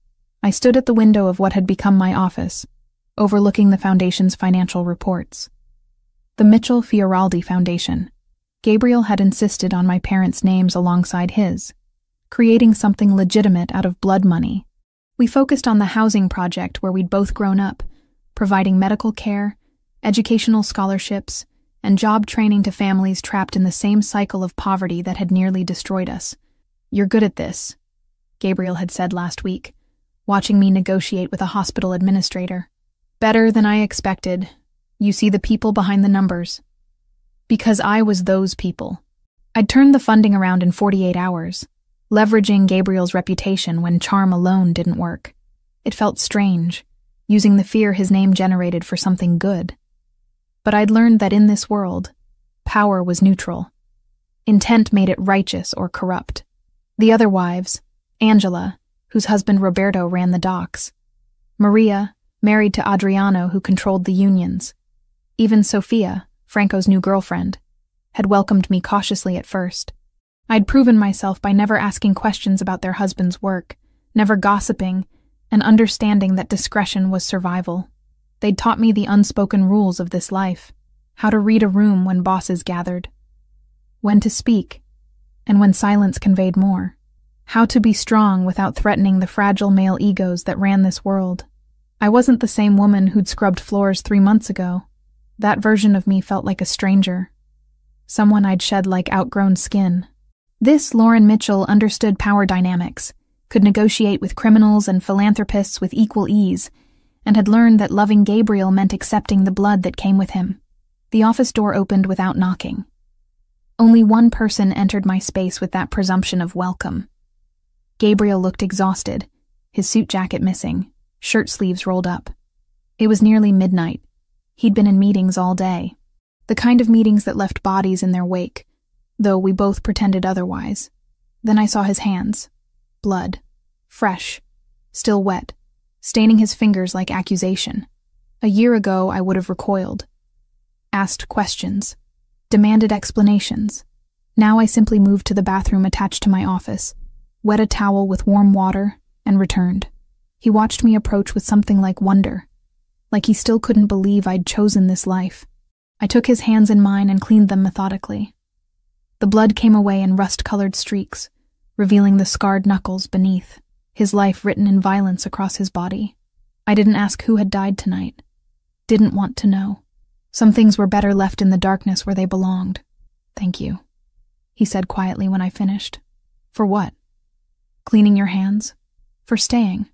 I stood at the window of what had become my office, overlooking the foundation's financial reports. The Mitchell Fioraldi Foundation. Gabriel had insisted on my parents' names alongside his, creating something legitimate out of blood money. We focused on the housing project where we'd both grown up, providing medical care, educational scholarships, and job training to families trapped in the same cycle of poverty that had nearly destroyed us. You're good at this, Gabriel had said last week, watching me negotiate with a hospital administrator. Better than I expected. You see the people behind the numbers. Because I was those people. I'd turned the funding around in 48 hours, leveraging Gabriel's reputation when charm alone didn't work. It felt strange, using the fear his name generated for something good. But I'd learned that in this world, power was neutral. Intent made it righteous or corrupt. The other wives, Angela, whose husband Roberto ran the docks, Maria, married to Adriano, who controlled the unions. Even Sophia, Franco's new girlfriend, had welcomed me cautiously at first. I'd proven myself by never asking questions about their husband's work, never gossiping, and understanding that discretion was survival. They'd taught me the unspoken rules of this life, how to read a room when bosses gathered, when to speak, and when silence conveyed more, how to be strong without threatening the fragile male egos that ran this world. I wasn't the same woman who'd scrubbed floors 3 months ago. That version of me felt like a stranger, someone I'd shed like outgrown skin. This Lauren Mitchell understood power dynamics, could negotiate with criminals and philanthropists with equal ease, and had learned that loving Gabriel meant accepting the blood that came with him. The office door opened without knocking. Only one person entered my space with that presumption of welcome. Gabriel looked exhausted, his suit jacket missing, shirt sleeves rolled up. It was nearly midnight. He'd been in meetings all day. The kind of meetings that left bodies in their wake, though we both pretended otherwise. Then I saw his hands. Blood. Fresh. Still wet. Staining his fingers like accusation. A year ago, I would have recoiled. Asked questions. Demanded explanations. Now I simply moved to the bathroom attached to my office, wet a towel with warm water, and returned. He watched me approach with something like wonder, like he still couldn't believe I'd chosen this life. I took his hands in mine and cleaned them methodically. The blood came away in rust-colored streaks, revealing the scarred knuckles beneath, his life written in violence across his body. I didn't ask who had died tonight. Didn't want to know. Some things were better left in the darkness where they belonged. Thank you, he said quietly when I finished. For what? Cleaning your hands? For staying?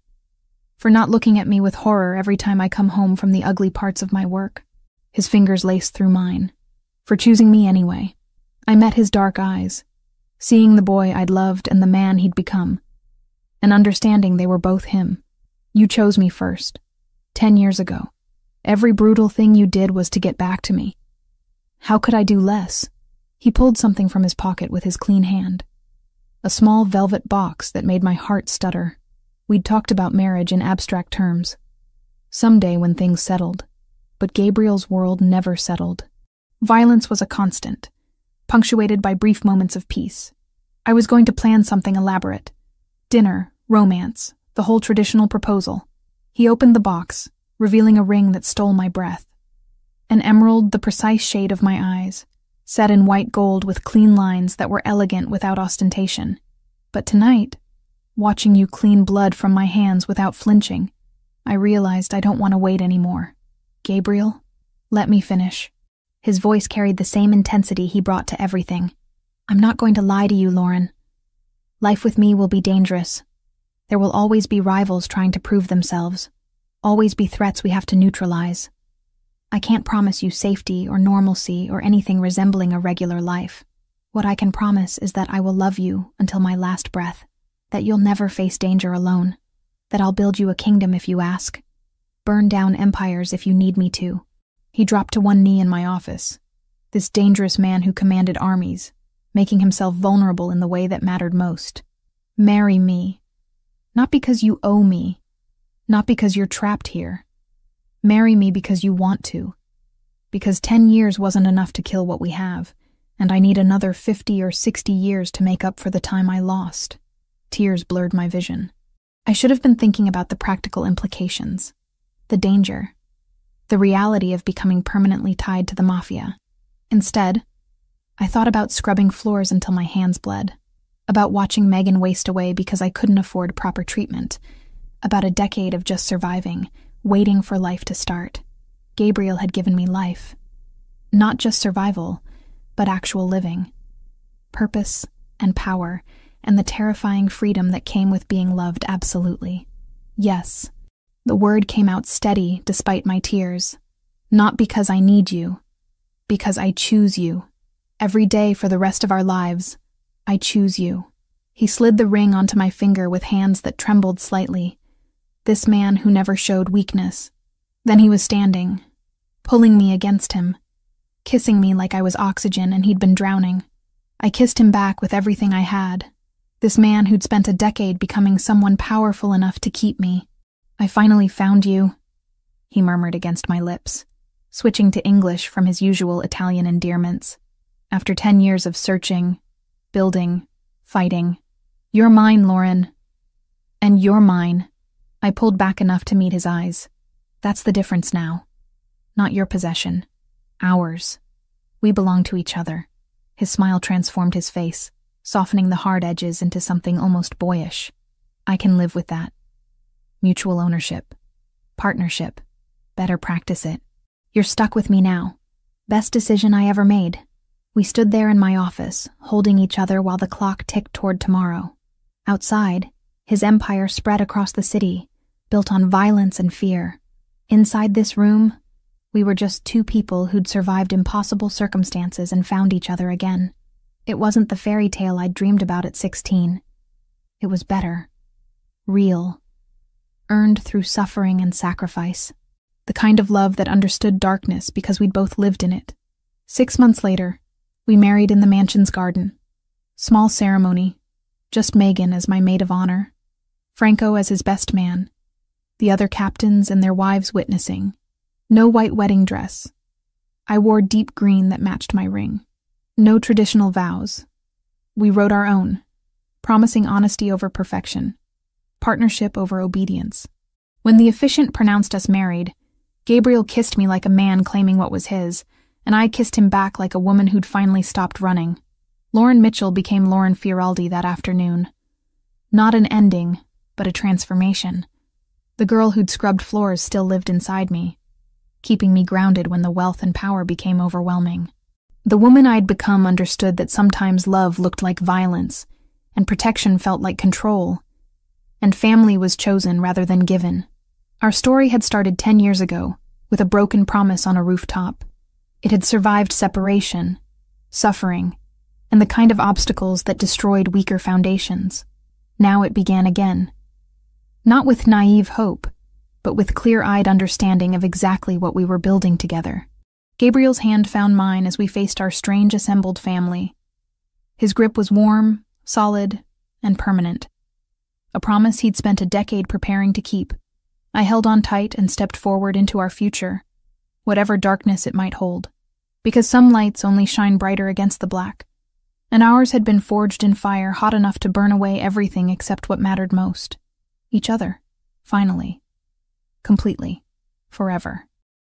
For not looking at me with horror every time I come home from the ugly parts of my work? His fingers laced through mine. For choosing me anyway. I met his dark eyes, seeing the boy I'd loved and the man he'd become, and understanding they were both him. You chose me first, 10 years ago. Every brutal thing you did was to get back to me. How could I do less? He pulled something from his pocket with his clean hand. A small velvet box that made my heart stutter. We'd talked about marriage in abstract terms. Someday when things settled. But Gabriel's world never settled. Violence was a constant, punctuated by brief moments of peace. I was going to plan something elaborate. Dinner, romance, the whole traditional proposal. He opened the box, revealing a ring that stole my breath. An emerald the precise shade of my eyes, set in white gold with clean lines that were elegant without ostentation. But tonight, watching you clean blood from my hands without flinching, I realized I don't want to wait anymore. Gabriel, let me finish. His voice carried the same intensity he brought to everything. I'm not going to lie to you, Lauren. Life with me will be dangerous. There will always be rivals trying to prove themselves. Always be threats we have to neutralize. I can't promise you safety or normalcy or anything resembling a regular life. What I can promise is that I will love you until my last breath, that you'll never face danger alone, that I'll build you a kingdom if you ask, burn down empires if you need me to. He dropped to one knee in my office, this dangerous man who commanded armies, making himself vulnerable in the way that mattered most. Marry me. Not because you owe me, not because you're trapped here. Marry me because you want to. Because 10 years wasn't enough to kill what we have, and I need another 50 or 60 years to make up for the time I lost. Tears blurred my vision. I should have been thinking about the practical implications, the danger, the reality of becoming permanently tied to the Mafia. Instead, I thought about scrubbing floors until my hands bled, about watching Megan waste away because I couldn't afford proper treatment, about a decade of just surviving, waiting for life to start. Gabriel had given me life. Not just survival, but actual living. Purpose and power, and the terrifying freedom that came with being loved absolutely. Yes, the word came out steady despite my tears. Not because I need you, because I choose you. Every day for the rest of our lives, I choose you. He slid the ring onto my finger with hands that trembled slightly. This man who never showed weakness. Then he was standing, pulling me against him, kissing me like I was oxygen and he'd been drowning. I kissed him back with everything I had. This man who'd spent a decade becoming someone powerful enough to keep me. I finally found you, he murmured against my lips, switching to English from his usual Italian endearments. After 10 years of searching, building, fighting. You're mine, Lauren. And you're mine. I pulled back enough to meet his eyes. That's the difference now. Not your possession. Ours. We belong to each other. His smile transformed his face, softening the hard edges into something almost boyish. I can live with that. Mutual ownership. Partnership. Better practice it. You're stuck with me now. Best decision I ever made. We stood there in my office, holding each other while the clock ticked toward tomorrow. Outside, his empire spread across the city, built on violence and fear. Inside this room, we were just two people who'd survived impossible circumstances and found each other again. It wasn't the fairy tale I'd dreamed about at 16. It was better. Real. Earned through suffering and sacrifice. The kind of love that understood darkness because we'd both lived in it. 6 months later, we married in the mansion's garden. Small ceremony. Just Megan as my maid of honor. Franco as his best man. The other captains and their wives witnessing. No white wedding dress. I wore deep green that matched my ring. No traditional vows. We wrote our own, promising honesty over perfection, partnership over obedience. When the officiant pronounced us married, Gabriel kissed me like a man claiming what was his, and I kissed him back like a woman who'd finally stopped running. Lauren Mitchell became Lauren Fioraldi that afternoon. Not an ending, but a transformation. The girl who'd scrubbed floors still lived inside me, keeping me grounded when the wealth and power became overwhelming. The woman I'd become understood that sometimes love looked like violence, and protection felt like control, and family was chosen rather than given. Our story had started 10 years ago, with a broken promise on a rooftop. It had survived separation, suffering, and the kind of obstacles that destroyed weaker foundations. Now it began again. Not with naive hope, but with clear-eyed understanding of exactly what we were building together. Gabriel's hand found mine as we faced our strange assembled family. His grip was warm, solid, and permanent. A promise he'd spent a decade preparing to keep. I held on tight and stepped forward into our future, whatever darkness it might hold, because some lights only shine brighter against the black, and ours had been forged in fire hot enough to burn away everything except what mattered most. Each other, finally. Completely. Forever.